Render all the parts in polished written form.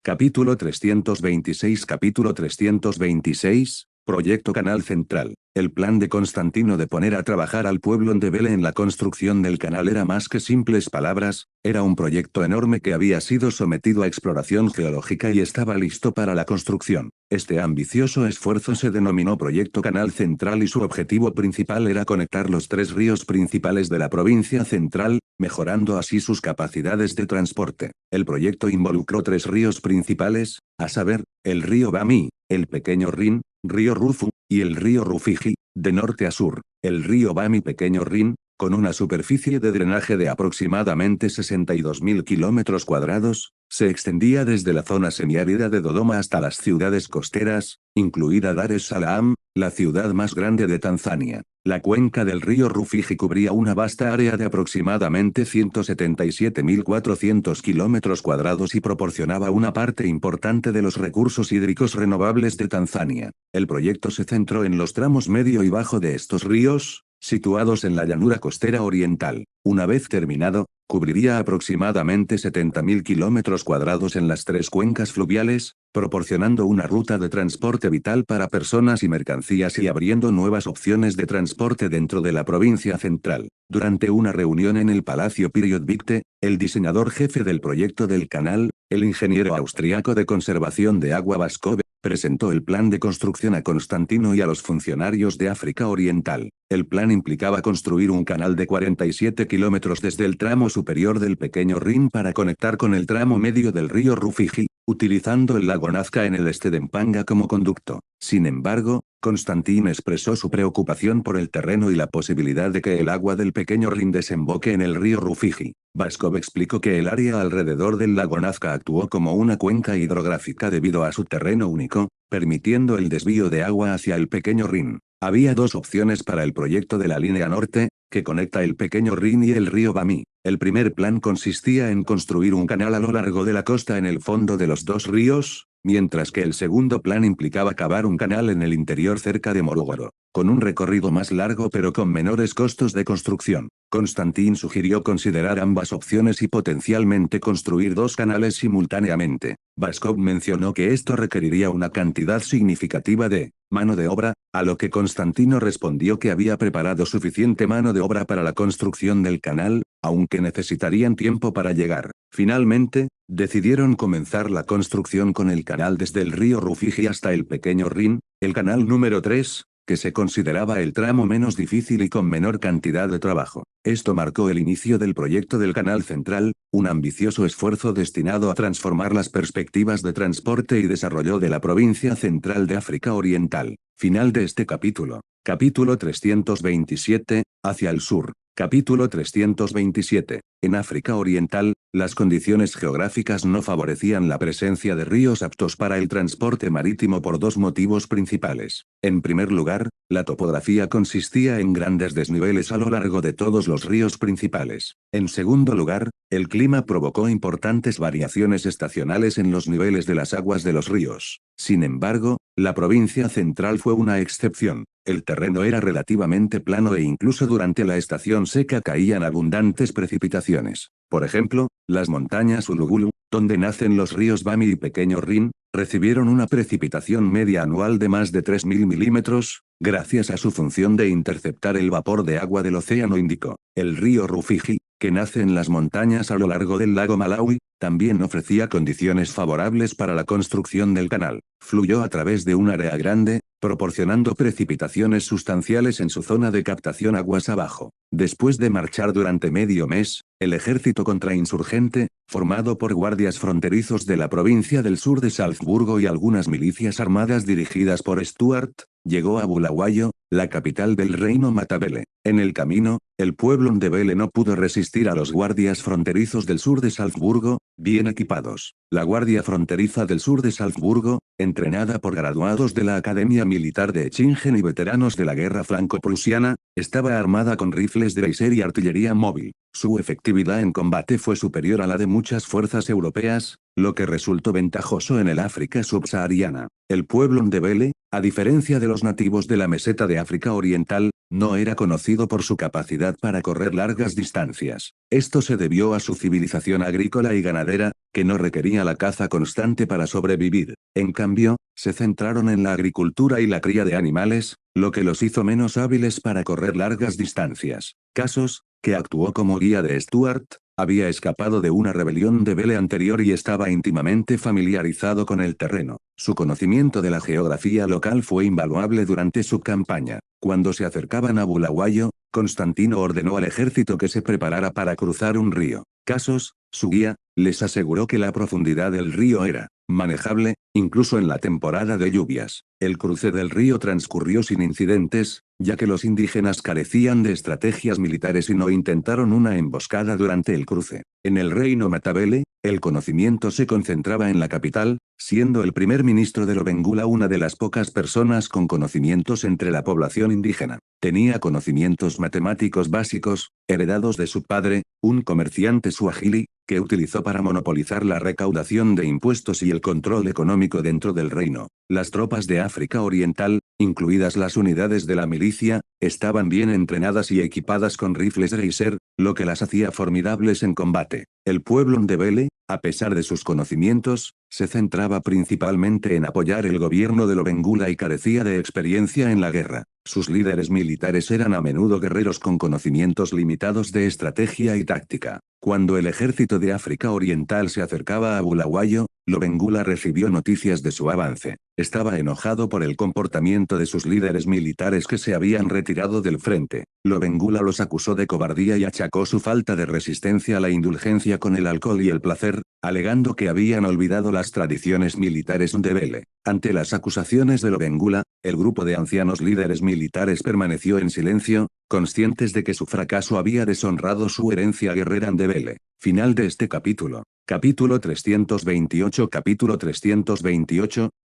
Capítulo 326 Capítulo 326, Proyecto Canal Central. El plan de Constantino de poner a trabajar al pueblo de Vele en la construcción del canal era más que simples palabras, era un proyecto enorme que había sido sometido a exploración geológica y estaba listo para la construcción. Este ambicioso esfuerzo se denominó Proyecto Canal Central y su objetivo principal era conectar los tres ríos principales de la provincia central, mejorando así sus capacidades de transporte. El proyecto involucró tres ríos principales, a saber, el río Bami, el pequeño Rin, río Rufu, y el río Rufiji, de norte a sur. El río Bami pequeño Rin, con una superficie de drenaje de aproximadamente 62.000 kilómetros cuadrados, se extendía desde la zona semiárida de Dodoma hasta las ciudades costeras, incluida Dar es Salaam, la ciudad más grande de Tanzania. La cuenca del río Rufiji cubría una vasta área de aproximadamente 177.400 kilómetros cuadrados y proporcionaba una parte importante de los recursos hídricos renovables de Tanzania. El proyecto se centró en los tramos medio y bajo de estos ríos, situados en la llanura costera oriental. Una vez terminado, cubriría aproximadamente 70.000 kilómetros cuadrados en las tres cuencas fluviales, proporcionando una ruta de transporte vital para personas y mercancías y abriendo nuevas opciones de transporte dentro de la provincia central. Durante una reunión en el Palacio Period Victe, el diseñador jefe del proyecto del canal, el ingeniero austriaco de conservación de agua Vaskov, presentó el plan de construcción a Constantino y a los funcionarios de África Oriental. El plan implicaba construir un canal de 47 kilómetros desde el tramo superior del pequeño Rin para conectar con el tramo medio del río Rufiji, utilizando el lago Nazca en el este de Mpanga como conducto. Sin embargo, Constantin expresó su preocupación por el terreno y la posibilidad de que el agua del pequeño Rin desemboque en el río Rufiji. Vaskov explicó que el área alrededor del lago Nazca actuó como una cuenca hidrográfica debido a su terreno único, permitiendo el desvío de agua hacia el pequeño Rin. Había dos opciones para el proyecto de la línea norte, que conecta el pequeño Rin y el río Bami. El primer plan consistía en construir un canal a lo largo de la costa en el fondo de los dos ríos, mientras que el segundo plan implicaba cavar un canal en el interior cerca de Morogoro, con un recorrido más largo pero con menores costos de construcción. Constantin sugirió considerar ambas opciones y potencialmente construir dos canales simultáneamente. Vaskov mencionó que esto requeriría una cantidad significativa de mano de obra, a lo que Constantino respondió que había preparado suficiente mano de obra para la construcción del canal, aunque necesitarían tiempo para llegar. Finalmente, decidieron comenzar la construcción con el canal desde el río Rufiji hasta el pequeño Rin, el canal número 3, que se consideraba el tramo menos difícil y con menor cantidad de trabajo. Esto marcó el inicio del proyecto del Canal Central, un ambicioso esfuerzo destinado a transformar las perspectivas de transporte y desarrollo de la provincia central de África Oriental. Final de este capítulo. Capítulo 327, hacia el sur. Capítulo 327. En África Oriental, las condiciones geográficas no favorecían la presencia de ríos aptos para el transporte marítimo por dos motivos principales. En primer lugar, la topografía consistía en grandes desniveles a lo largo de todos los ríos principales. En segundo lugar, el clima provocó importantes variaciones estacionales en los niveles de las aguas de los ríos. Sin embargo, la provincia central fue una excepción. El terreno era relativamente plano e incluso durante la estación seca caían abundantes precipitaciones. Por ejemplo, las montañas Ulugulu, donde nacen los ríos Bami y Pequeño Rin, recibieron una precipitación media anual de más de 3.000 milímetros, gracias a su función de interceptar el vapor de agua del Océano Índico. El río Rufiji, que nace en las montañas a lo largo del lago Malawi, también ofrecía condiciones favorables para la construcción del canal. Fluyó a través de un área grande, proporcionando precipitaciones sustanciales en su zona de captación aguas abajo. Después de marchar durante medio mes, el ejército contrainsurgente, formado por guardias fronterizos de la provincia del sur de Salzburgo y algunas milicias armadas dirigidas por Stuart, llegó a Bulawayo, la capital del reino Matabele. En el camino, el pueblo de Vele no pudo resistir a los guardias fronterizos del sur de Salzburgo, bien equipados. La guardia fronteriza del sur de Salzburgo, entrenada por graduados de la Academia Militar de Echingen y veteranos de la guerra franco-prusiana, estaba armada con rifles de Weiser y artillería móvil. Su efectividad en combate fue superior a la de muchas fuerzas europeas, lo que resultó ventajoso en el África subsahariana. El pueblo Ndebele, a diferencia de los nativos de la meseta de África Oriental, no era conocido por su capacidad para correr largas distancias. Esto se debió a su civilización agrícola y ganadera, que no requería la caza constante para sobrevivir. En cambio, se centraron en la agricultura y la cría de animales, lo que los hizo menos hábiles para correr largas distancias. Casos, que actuó como guía de Stuart, había escapado de una rebelión de Ndebele anterior y estaba íntimamente familiarizado con el terreno. Su conocimiento de la geografía local fue invaluable durante su campaña. Cuando se acercaban a Bulawayo, Constantino ordenó al ejército que se preparara para cruzar un río. Casos, su guía, les aseguró que la profundidad del río era manejable, incluso en la temporada de lluvias. El cruce del río transcurrió sin incidentes, ya que los indígenas carecían de estrategias militares y no intentaron una emboscada durante el cruce. En el reino Matabele, el conocimiento se concentraba en la capital, siendo el primer ministro de Lobengula una de las pocas personas con conocimientos entre la población indígena. Tenía conocimientos matemáticos básicos, heredados de su padre, un comerciante suajili, que utilizó para monopolizar la recaudación de impuestos y el control económico dentro del reino. Las tropas de África Oriental, incluidas las unidades de la milicia, estaban bien entrenadas y equipadas con rifles Reiser, lo que las hacía formidables en combate. El pueblo Ndebele, a pesar de sus conocimientos, se centraba principalmente en apoyar el gobierno de Lobengula y carecía de experiencia en la guerra. Sus líderes militares eran a menudo guerreros con conocimientos limitados de estrategia y táctica. Cuando el ejército de África Oriental se acercaba a Bulawayo, Lobengula recibió noticias de su avance. Estaba enojado por el comportamiento de sus líderes militares que se habían retirado del frente. Lobengula los acusó de cobardía y achacó su falta de resistencia a la indulgencia con el alcohol y el placer, alegando que habían olvidado las tradiciones militares Ndebele. Ante las acusaciones de Lobengula, el grupo de ancianos líderes militares permaneció en silencio, conscientes de que su fracaso había deshonrado su herencia guerrera Ndebele. Final de este capítulo. Capítulo 328.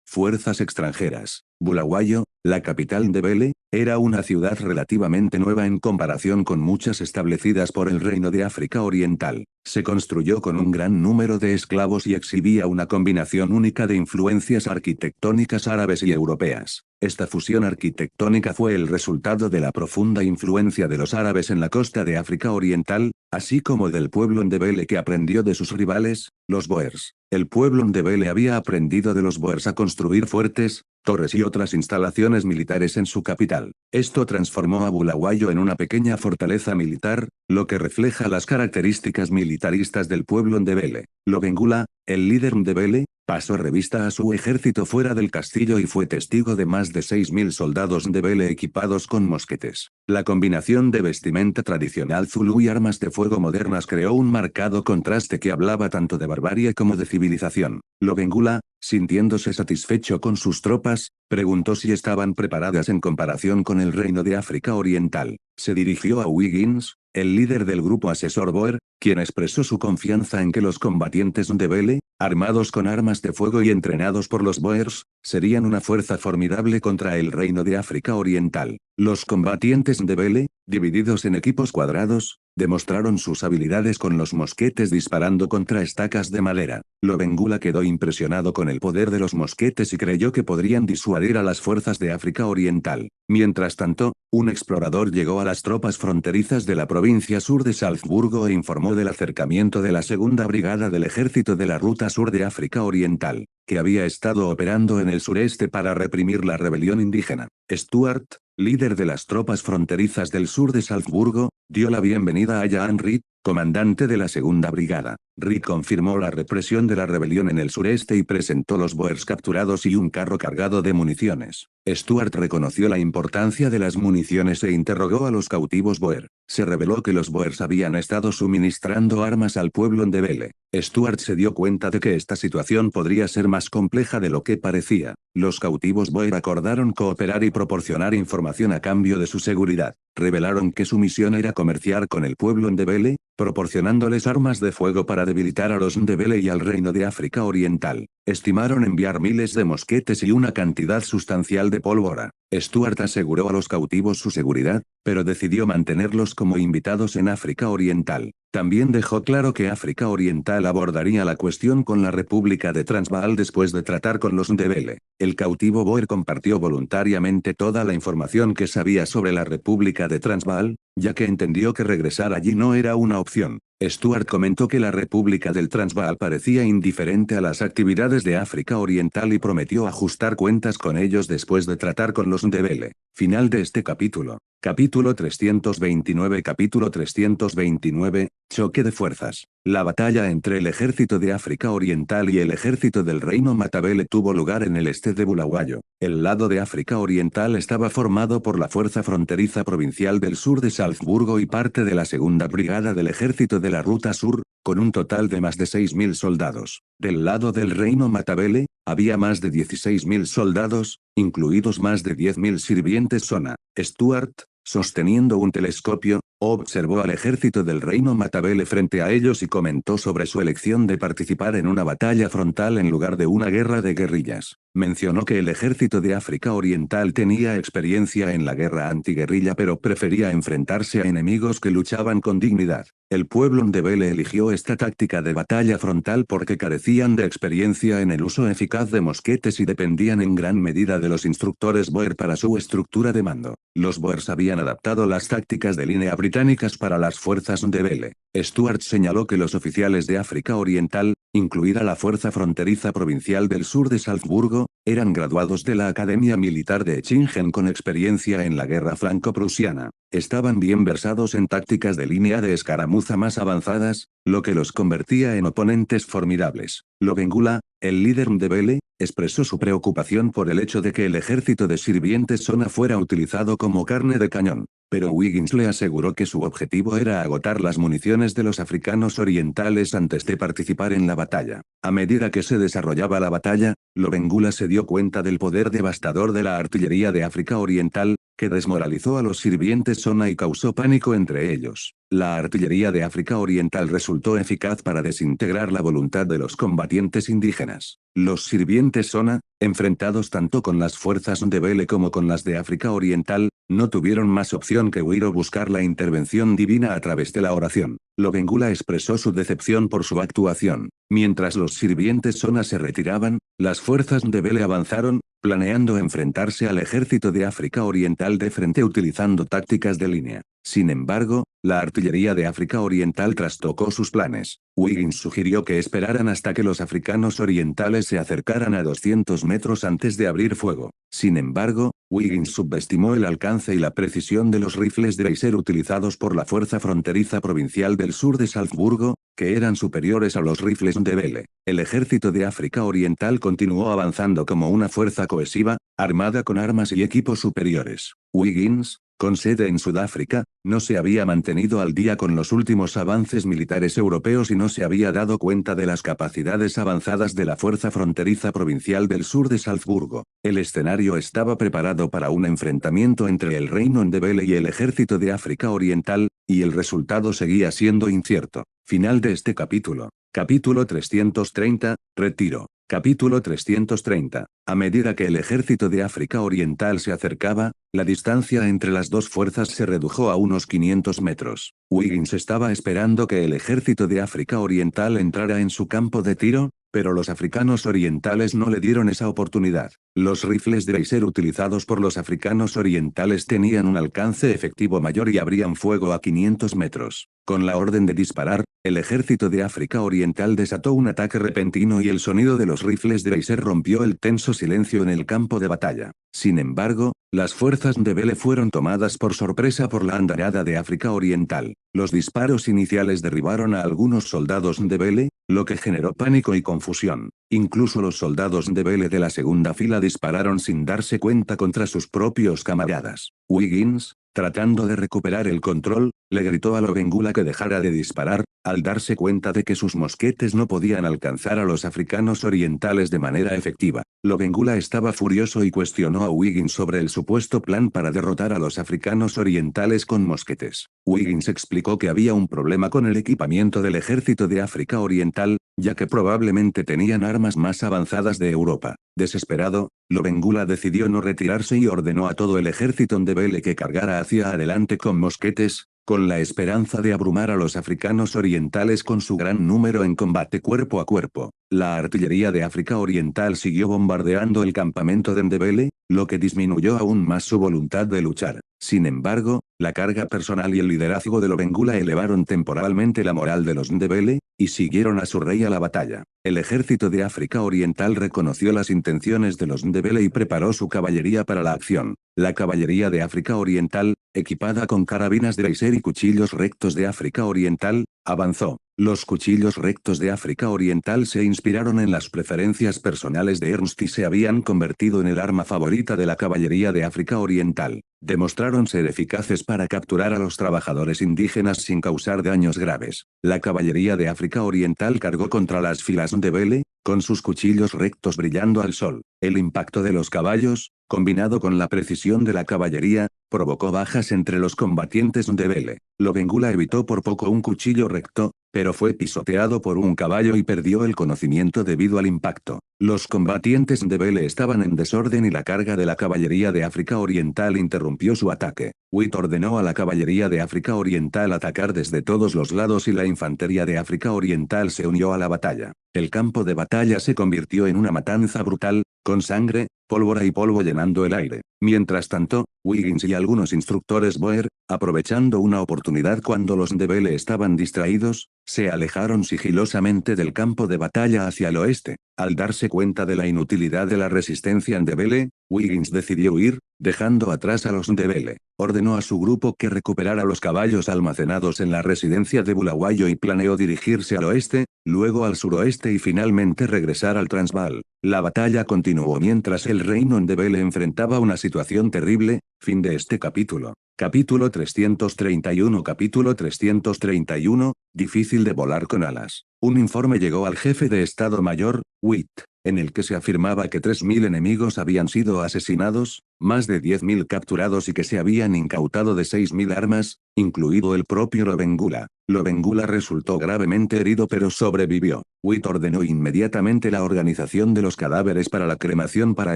Fuerzas extranjeras. Bulawayo, la capital Ndebele, era una ciudad relativamente nueva en comparación con muchas establecidas por el Reino de África Oriental. Se construyó con un gran número de esclavos y exhibía una combinación única de influencias arquitectónicas árabes y europeas. Esta fusión arquitectónica fue el resultado de la profunda influencia de los árabes en la costa de África Oriental, así como del pueblo Ndebele que aprendió de sus rivales, los Boers. El pueblo Ndebele había aprendido de los Boers a construir fuertes, torres y otras instalaciones militares en su capital. Esto transformó a Bulawayo en una pequeña fortaleza militar, lo que refleja las características militaristas del pueblo Ndebele. Lobengula, el líder Ndebele, pasó revista a su ejército fuera del castillo y fue testigo de más de 6.000 soldados Ndebele equipados con mosquetes. La combinación de vestimenta tradicional zulú y armas de fuego modernas creó un marcado contraste que hablaba tanto de barbarie como de civilización. Lobengula, sintiéndose satisfecho con sus tropas, preguntó si estaban preparadas en comparación con el reino de África Oriental. Se dirigió a Wiggins, el líder del grupo asesor Boer, quien expresó su confianza en que los combatientes Ndebele, armados con armas de fuego y entrenados por los Boers, serían una fuerza formidable contra el reino de África Oriental. Los combatientes Ndebele, divididos en equipos cuadrados, demostraron sus habilidades con los mosquetes disparando contra estacas de madera. Lobengula quedó impresionado con el poder de los mosquetes y creyó que podrían disuadir a las fuerzas de África Oriental. Mientras tanto, un explorador llegó a las tropas fronterizas de la provincia sur de Salzburgo e informó del acercamiento de la segunda brigada del ejército de la ruta sur de África Oriental, que había estado operando en el sureste para reprimir la rebelión indígena. Stuart, líder de las tropas fronterizas del sur de Salzburgo, dio la bienvenida a Jan Reed, comandante de la segunda brigada. Reed confirmó la represión de la rebelión en el sureste y presentó los Boers capturados y un carro cargado de municiones. Stuart reconoció la importancia de las municiones e interrogó a los cautivos Boer. Se reveló que los Boers habían estado suministrando armas al pueblo Ndebele. Stuart se dio cuenta de que esta situación podría ser más compleja de lo que parecía. Los cautivos Boer acordaron cooperar y proporcionar información a cambio de su seguridad. Revelaron que su misión era comerciar con el pueblo Ndebele, proporcionándoles armas de fuego para para debilitar a los Ndebele y al Reino de África Oriental. Estimaron enviar miles de mosquetes y una cantidad sustancial de pólvora. Stuart aseguró a los cautivos su seguridad, pero decidió mantenerlos como invitados en África Oriental. También dejó claro que África Oriental abordaría la cuestión con la República de Transvaal después de tratar con los Ndebele. El cautivo Boer compartió voluntariamente toda la información que sabía sobre la República de Transvaal, ya que entendió que regresar allí no era una opción. Stuart comentó que la República del Transvaal parecía indiferente a las actividades de África Oriental y prometió ajustar cuentas con ellos después de tratar con los Ndebele. Final de este capítulo. Capítulo 329. Capítulo 329, choque de fuerzas. La batalla entre el ejército de África Oriental y el ejército del Reino Matabele tuvo lugar en el este de Bulawayo. El lado de África Oriental estaba formado por la Fuerza Fronteriza Provincial del Sur de Salzburgo y parte de la Segunda Brigada del Ejército de la Ruta Sur, con un total de más de 6.000 soldados. Del lado del Reino Matabele, había más de 16.000 soldados, incluidos más de 10.000 sirvientes Sona. Stuart, sosteniendo un telescopio, observó al ejército del Reino Matabele frente a ellos y comentó sobre su elección de participar en una batalla frontal en lugar de una guerra de guerrillas. Mencionó que el ejército de África Oriental tenía experiencia en la guerra antiguerrilla pero prefería enfrentarse a enemigos que luchaban con dignidad. El pueblo Ndebele eligió esta táctica de batalla frontal porque carecían de experiencia en el uso eficaz de mosquetes y dependían en gran medida de los instructores Boer para su estructura de mando. Los Boers habían adaptado las tácticas de línea británicas para las fuerzas Ndebele. Stuart señaló que los oficiales de África Oriental, incluida la Fuerza Fronteriza Provincial del Sur de Salzburgo, eran graduados de la Academia Militar de Echingen con experiencia en la guerra franco-prusiana. Estaban bien versados en tácticas de línea de escaramuza más avanzadas, lo que los convertía en oponentes formidables. Lobengula, el líder Ndebele, expresó su preocupación por el hecho de que el ejército de sirvientes Sona fuera utilizado como carne de cañón, pero Wiggins le aseguró que su objetivo era agotar las municiones de los africanos orientales antes de participar en la batalla. A medida que se desarrollaba la batalla, Lobengula se dio cuenta del poder devastador de la artillería de África Oriental, que desmoralizó a los sirvientes Sona y causó pánico entre ellos. La artillería de África Oriental resultó eficaz para desintegrar la voluntad de los combatientes indígenas. Los sirvientes Sona, enfrentados tanto con las fuerzas Ndebele como con las de África Oriental, no tuvieron más opción que huir o buscar la intervención divina a través de la oración. Lobengula expresó su decepción por su actuación. Mientras los sirvientes Sona se retiraban, las fuerzas Ndebele avanzaron, planeando enfrentarse al ejército de África Oriental de frente utilizando tácticas de línea. Sin embargo, la artillería de África Oriental trastocó sus planes. Wiggins sugirió que esperaran hasta que los africanos orientales se acercaran a 200 metros antes de abrir fuego. Sin embargo, Wiggins subestimó el alcance y la precisión de los rifles de láser utilizados por la Fuerza Fronteriza Provincial del Sur de Salzburgo, que eran superiores a los rifles Ndebele. El ejército de África Oriental continuó avanzando como una fuerza cohesiva, armada con armas y equipos superiores. Wiggins, con sede en Sudáfrica, no se había mantenido al día con los últimos avances militares europeos y no se había dado cuenta de las capacidades avanzadas de la Fuerza Fronteriza Provincial del Sur de Salzburgo. El escenario estaba preparado para un enfrentamiento entre el Reino Ndebele y el ejército de África Oriental, y el resultado seguía siendo incierto. Final de este capítulo. Capítulo 330, Retiro. Capítulo 330. A medida que el ejército de África Oriental se acercaba, la distancia entre las dos fuerzas se redujo a unos 500 metros. Wiggins estaba esperando que el ejército de África Oriental entrara en su campo de tiro, pero los africanos orientales no le dieron esa oportunidad. Los rifles de láser utilizados por los africanos orientales tenían un alcance efectivo mayor y abrían fuego a 500 metros. Con la orden de disparar, el ejército de África Oriental desató un ataque repentino y el sonido de los rifles de láser rompió el tenso silencio en el campo de batalla. Sin embargo, las fuerzas Ndebele fueron tomadas por sorpresa por la andanada de África Oriental. Los disparos iniciales derribaron a algunos soldados Ndebele, lo que generó pánico y confusión. Incluso los soldados Ndebele de la segunda fila dispararon sin darse cuenta contra sus propios camaradas. Wiggins, tratando de recuperar el control, le gritó a Lobengula que dejara de disparar, al darse cuenta de que sus mosquetes no podían alcanzar a los africanos orientales de manera efectiva. Lobengula estaba furioso y cuestionó a Wiggins sobre el supuesto plan para derrotar a los africanos orientales con mosquetes. Wiggins explicó que había un problema con el equipamiento del ejército de África Oriental, ya que probablemente tenían armas más avanzadas de Europa. Desesperado, Lobengula decidió no retirarse y ordenó a todo el ejército Ndebele que cargara hacia adelante con mosquetes, con la esperanza de abrumar a los africanos orientales con su gran número en combate cuerpo a cuerpo. La artillería de África Oriental siguió bombardeando el campamento de Ndebele, lo que disminuyó aún más su voluntad de luchar. Sin embargo, la carga personal y el liderazgo de Lobengula elevaron temporalmente la moral de los Ndebele, y siguieron a su rey a la batalla. El ejército de África Oriental reconoció las intenciones de los Ndebele y preparó su caballería para la acción. La caballería de África Oriental, equipada con carabinas de láser y cuchillos rectos de África Oriental, avanzó. Los cuchillos rectos de África Oriental se inspiraron en las preferencias personales de Ernst y se habían convertido en el arma favorita de la caballería de África Oriental. Demostraron ser eficaces para capturar a los trabajadores indígenas sin causar daños graves. La caballería de África Oriental cargó contra las filas Ndebele, con sus cuchillos rectos brillando al sol. El impacto de los caballos, combinado con la precisión de la caballería, provocó bajas entre los combatientes Ndebele. Lobengula evitó por poco un cuchillo recto, pero fue pisoteado por un caballo y perdió el conocimiento debido al impacto. Los combatientes Ndebele estaban en desorden y la carga de la caballería de África Oriental interrumpió su ataque. Witt ordenó a la caballería de África Oriental atacar desde todos los lados y la infantería de África Oriental se unió a la batalla. El campo de batalla se convirtió en una matanza brutal, con sangre, pólvora y polvo llenando el aire. Mientras tanto, Wiggins y algunos instructores Boer, aprovechando una oportunidad cuando los Ndebele estaban distraídos, se alejaron sigilosamente del campo de batalla hacia el oeste. Al darse cuenta de la inutilidad de la resistencia Ndebele, Wiggins decidió huir, dejando atrás a los Ndebele. Ordenó a su grupo que recuperara los caballos almacenados en la residencia de Bulawayo y planeó dirigirse al oeste, luego al suroeste y finalmente regresar al Transvaal. La batalla continuó mientras el reino Ndebele enfrentaba una situación terrible. Fin de este capítulo. Capítulo 331. Capítulo 331, difícil de volar con alas. Un informe llegó al jefe de Estado Mayor, Witt, en el que se afirmaba que 3.000 enemigos habían sido asesinados, más de 10.000 capturados y que se habían incautado de 6.000 armas, incluido el propio Lobengula. Lobengula resultó gravemente herido pero sobrevivió. Witt ordenó inmediatamente la organización de los cadáveres para la cremación para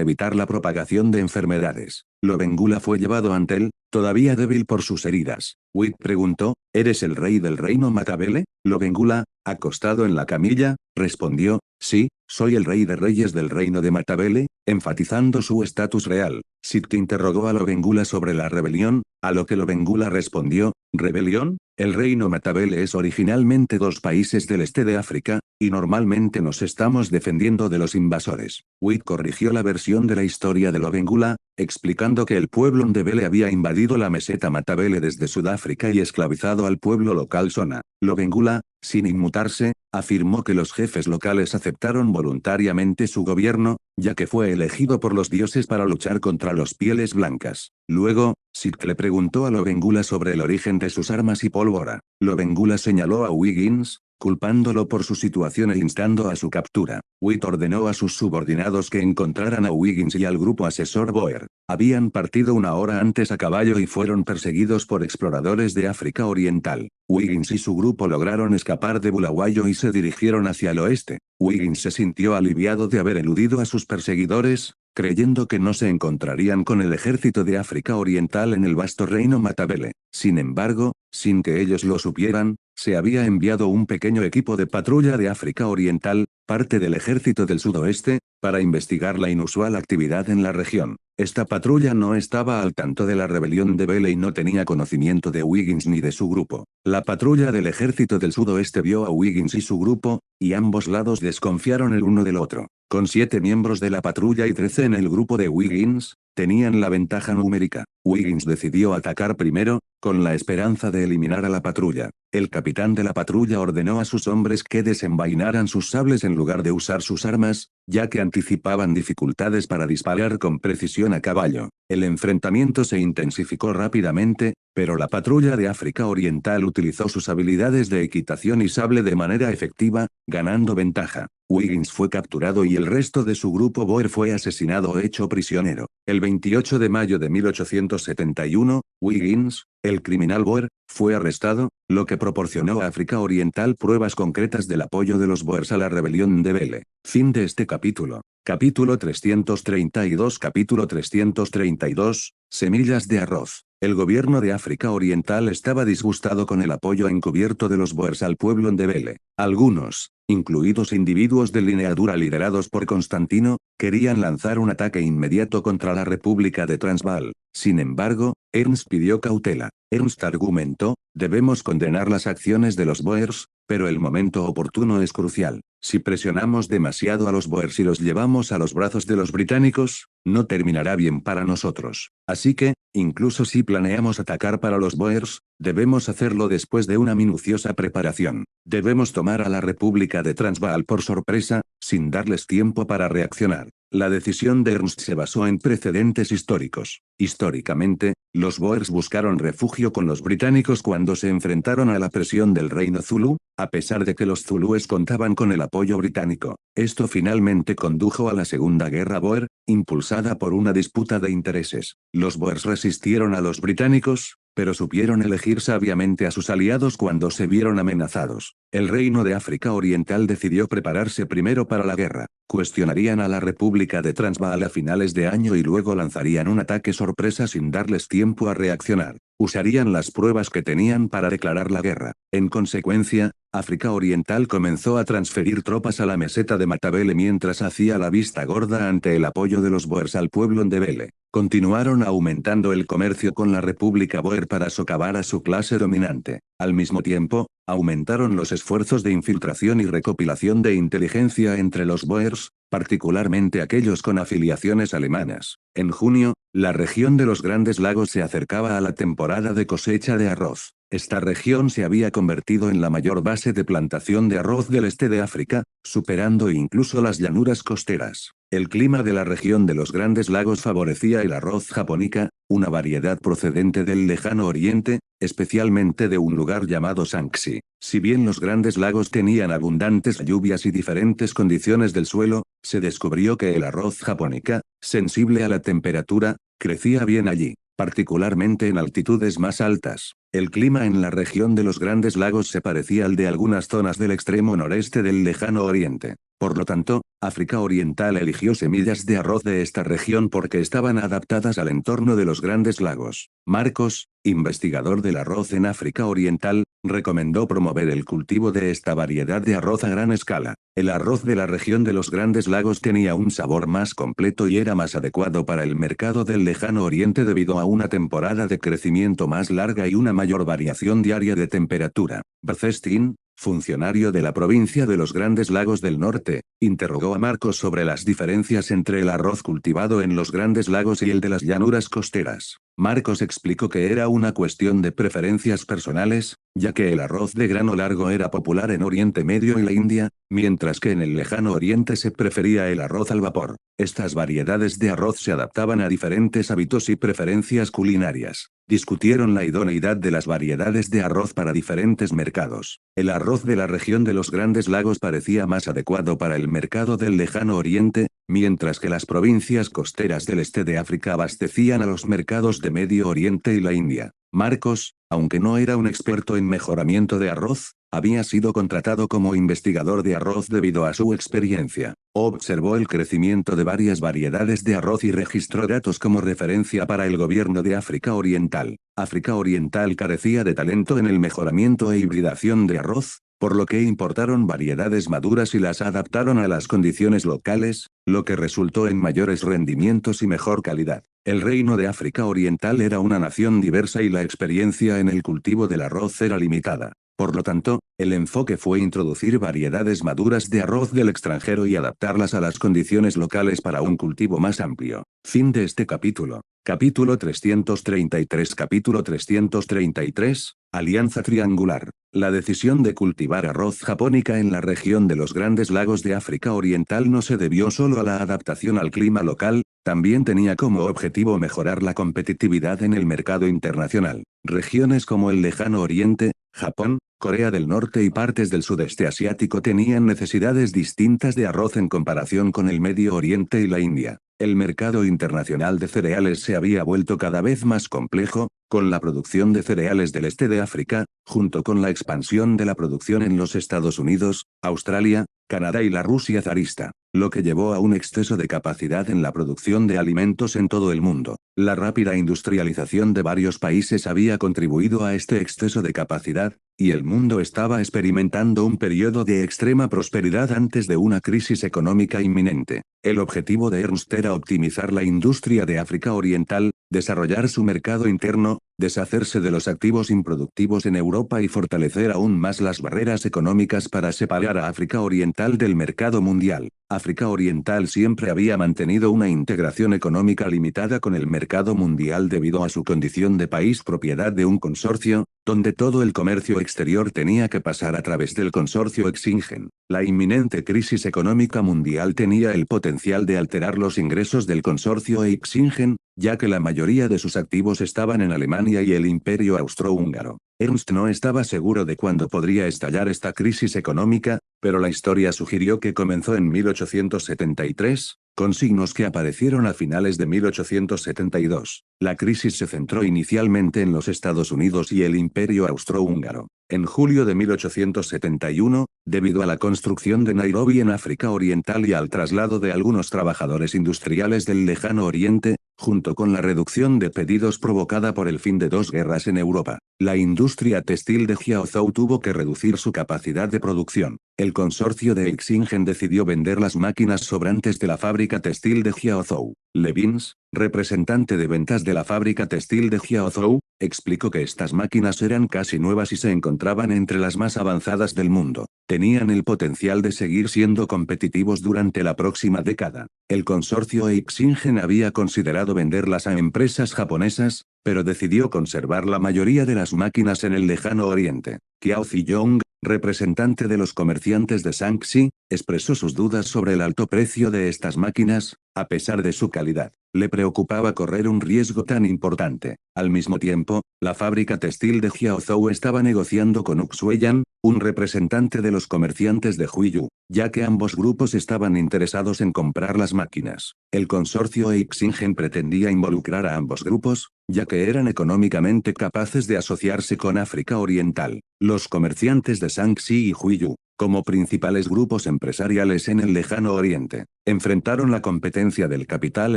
evitar la propagación de enfermedades. Lobengula fue llevado ante él, todavía débil por sus heridas. Witt preguntó, ¿eres el rey del reino Matabele? Lobengula, acostado en la camilla, respondió, sí, soy el rey de reyes del reino de Matabele, enfatizando su estatus real. Sitt interrogó a Lobengula sobre la rebelión, a lo que Lobengula respondió, ¿rebelión? El reino Matabele es originalmente 2 países del este de África, y normalmente nos estamos defendiendo de los invasores. Witt corrigió la versión de la historia de Lobengula, explicando que el pueblo Ndebele había invadido la meseta Matabele desde Sudáfrica y esclavizado al pueblo local Sona. Lobengula, sin inmutarse, afirmó que los jefes locales aceptaron voluntariamente su gobierno, ya que fue elegido por los dioses para luchar contra los pieles blancas. Luego, Sitt le preguntó a Lobengula sobre el origen de sus armas y pólvora. Lobengula señaló a Wiggins, culpándolo por su situación e instando a su captura. Witt ordenó a sus subordinados que encontraran a Wiggins y al grupo asesor Boer. Habían partido 1 hora antes a caballo y fueron perseguidos por exploradores de África Oriental. Wiggins y su grupo lograron escapar de Bulawayo y se dirigieron hacia el oeste. Wiggins se sintió aliviado de haber eludido a sus perseguidores, creyendo que no se encontrarían con el ejército de África Oriental en el vasto reino Matabele. Sin embargo, sin que ellos lo supieran, se había enviado un pequeño equipo de patrulla de África Oriental, parte del ejército del sudoeste, para investigar la inusual actividad en la región. Esta patrulla no estaba al tanto de la rebelión Ndebele y no tenía conocimiento de Wiggins ni de su grupo. La patrulla del ejército del sudoeste vio a Wiggins y su grupo, y ambos lados desconfiaron el uno del otro. Con 7 miembros de la patrulla y 13 en el grupo de Wiggins, tenían la ventaja numérica. Wiggins decidió atacar primero, con la esperanza de eliminar a la patrulla. El capitán de la patrulla ordenó a sus hombres que desenvainaran sus sables en lugar de usar sus armas, ya que anticipaban dificultades para disparar con precisión a caballo. El enfrentamiento se intensificó rápidamente, pero la patrulla de África Oriental utilizó sus habilidades de equitación y sable de manera efectiva, ganando ventaja. Wiggins fue capturado y el resto de su grupo Boer fue asesinado o hecho prisionero. El 28 de mayo de 1871, Wiggins, el criminal Boer, fue arrestado, lo que proporcionó a África Oriental pruebas concretas del apoyo de los Boers a la rebelión de Bele. Fin de este capítulo. Capítulo 332. Capítulo 332, Semillas de arroz. El gobierno de África Oriental estaba disgustado con el apoyo encubierto de los Boers al pueblo Ndebele. Algunos, incluidos individuos de lineadura liderados por Constantino, querían lanzar un ataque inmediato contra la República de Transvaal. Sin embargo, Ernst pidió cautela. Ernst argumentó, debemos condenar las acciones de los Boers, pero el momento oportuno es crucial. Si presionamos demasiado a los Boers y los llevamos a los brazos de los británicos, no terminará bien para nosotros. Así que, incluso si planeamos atacar para los Boers, debemos hacerlo después de una minuciosa preparación. Debemos tomar a la República de Transvaal por sorpresa, sin darles tiempo para reaccionar. La decisión de Ernst se basó en precedentes históricos. Históricamente, los Boers buscaron refugio con los británicos cuando se enfrentaron a la presión del reino Zulu, a pesar de que los zulúes contaban con el apoyo británico. Esto finalmente condujo a la Segunda Guerra Boer, impulsada por una disputa de intereses. Los Boers resistieron a los británicos, pero supieron elegir sabiamente a sus aliados cuando se vieron amenazados. El Reino de África Oriental decidió prepararse primero para la guerra. Cuestionarían a la República de Transvaal a finales de año y luego lanzarían un ataque sorpresa sin darles tiempo a reaccionar. Usarían las pruebas que tenían para declarar la guerra. En consecuencia, África Oriental comenzó a transferir tropas a la meseta de Matabele mientras hacía la vista gorda ante el apoyo de los Boers al pueblo Ndebele. Continuaron aumentando el comercio con la República Boer para socavar a su clase dominante. Al mismo tiempo, aumentaron los esfuerzos de infiltración y recopilación de inteligencia entre los Boers, particularmente aquellos con afiliaciones alemanas. En junio, la región de los Grandes Lagos se acercaba a la temporada de cosecha de arroz. Esta región se había convertido en la mayor base de plantación de arroz del este de África, superando incluso las llanuras costeras. El clima de la región de los Grandes Lagos favorecía el arroz japonica, una variedad procedente del lejano oriente, especialmente de un lugar llamado Shanxi. Si bien los Grandes Lagos tenían abundantes lluvias y diferentes condiciones del suelo, se descubrió que el arroz japonica, sensible a la temperatura, crecía bien allí, particularmente en altitudes más altas. El clima en la región de los Grandes Lagos se parecía al de algunas zonas del extremo noreste del lejano oriente. Por lo tanto, África Oriental eligió semillas de arroz de esta región porque estaban adaptadas al entorno de los Grandes Lagos. Marcos, investigador del arroz en África Oriental, recomendó promover el cultivo de esta variedad de arroz a gran escala. El arroz de la región de los Grandes Lagos tenía un sabor más completo y era más adecuado para el mercado del lejano oriente debido a una temporada de crecimiento más larga y una mayor variación diaria de temperatura. Bernstein, funcionario de la provincia de los Grandes Lagos del Norte, interrogó a Marcos sobre las diferencias entre el arroz cultivado en los Grandes Lagos y el de las llanuras costeras. Marcos explicó que era una cuestión de preferencias personales, ya que el arroz de grano largo era popular en Oriente Medio y la India, mientras que en el lejano Oriente se prefería el arroz al vapor. Estas variedades de arroz se adaptaban a diferentes hábitos y preferencias culinarias. Discutieron la idoneidad de las variedades de arroz para diferentes mercados. El arroz de la región de los Grandes Lagos parecía más adecuado para el mercado del lejano Oriente, mientras que las provincias costeras del este de África abastecían a los mercados de Medio Oriente y la India. Marcos, aunque no era un experto en mejoramiento de arroz, había sido contratado como investigador de arroz debido a su experiencia. Observó el crecimiento de varias variedades de arroz y registró datos como referencia para el gobierno de África Oriental. África Oriental carecía de talento en el mejoramiento e hibridación de arroz, por lo que importaron variedades maduras y las adaptaron a las condiciones locales, lo que resultó en mayores rendimientos y mejor calidad. El Reino de África Oriental era una nación diversa y la experiencia en el cultivo del arroz era limitada. Por lo tanto, el enfoque fue introducir variedades maduras de arroz del extranjero y adaptarlas a las condiciones locales para un cultivo más amplio. Fin de este capítulo. Capítulo 333. Capítulo 333. Alianza triangular. La decisión de cultivar arroz japónica en la región de los Grandes Lagos de África Oriental no se debió solo a la adaptación al clima local, también tenía como objetivo mejorar la competitividad en el mercado internacional. Regiones como el Lejano Oriente, Japón, Corea del Norte y partes del sudeste asiático tenían necesidades distintas de arroz en comparación con el Medio Oriente y la India. El mercado internacional de cereales se había vuelto cada vez más complejo, con la producción de cereales del este de África, junto con la expansión de la producción en los Estados Unidos, Australia, Canadá y la Rusia zarista, lo que llevó a un exceso de capacidad en la producción de alimentos en todo el mundo. La rápida industrialización de varios países había contribuido a este exceso de capacidad, y el mundo estaba experimentando un periodo de extrema prosperidad antes de una crisis económica inminente. El objetivo de Ernst era optimizar la industria de África Oriental, desarrollar su mercado interno, deshacerse de los activos improductivos en Europa y fortalecer aún más las barreras económicas para separar a África Oriental del mercado mundial. África Oriental siempre había mantenido una integración económica limitada con el mercado mundial debido a su condición de país propiedad de un consorcio, donde todo el comercio exterior tenía que pasar a través del consorcio Exingen. La inminente crisis económica mundial tenía el potencial de alterar los ingresos del consorcio Exingen, ya que la mayoría de sus activos estaban en Alemania y el Imperio Austrohúngaro. Ernst no estaba seguro de cuándo podría estallar esta crisis económica, pero la historia sugirió que comenzó en 1873, con signos que aparecieron a finales de 1872. La crisis se centró inicialmente en los Estados Unidos y el Imperio Austrohúngaro. En julio de 1871, debido a la construcción de Nairobi en África Oriental y al traslado de algunos trabajadores industriales del Lejano Oriente, junto con la reducción de pedidos provocada por el fin de dos guerras en Europa, la industria textil de Jiaozhou tuvo que reducir su capacidad de producción. El consorcio de Exingen decidió vender las máquinas sobrantes de la fábrica textil de Jiaozhou. Levins, representante de ventas de la fábrica textil de Jiaozhou, explicó que estas máquinas eran casi nuevas y se encontraban entre las más avanzadas del mundo. Tenían el potencial de seguir siendo competitivos durante la próxima década. El consorcio Exingen había considerado venderlas a empresas japonesas, pero decidió conservar la mayoría de las máquinas en el Lejano Oriente. Qiao Ziyong, representante de los comerciantes de Shaanxi, expresó sus dudas sobre el alto precio de estas máquinas, a pesar de su calidad. Le preocupaba correr un riesgo tan importante. Al mismo tiempo, la fábrica textil de Jiaozhou estaba negociando con Uxueyan, un representante de los comerciantes de Huiyu, ya que ambos grupos estaban interesados en comprar las máquinas. El consorcio Exingen pretendía involucrar a ambos grupos, ya que eran económicamente capaces de asociarse con África Oriental. Los comerciantes de Shaanxi y Huiyu, como principales grupos empresariales en el Lejano Oriente, enfrentaron la competencia del capital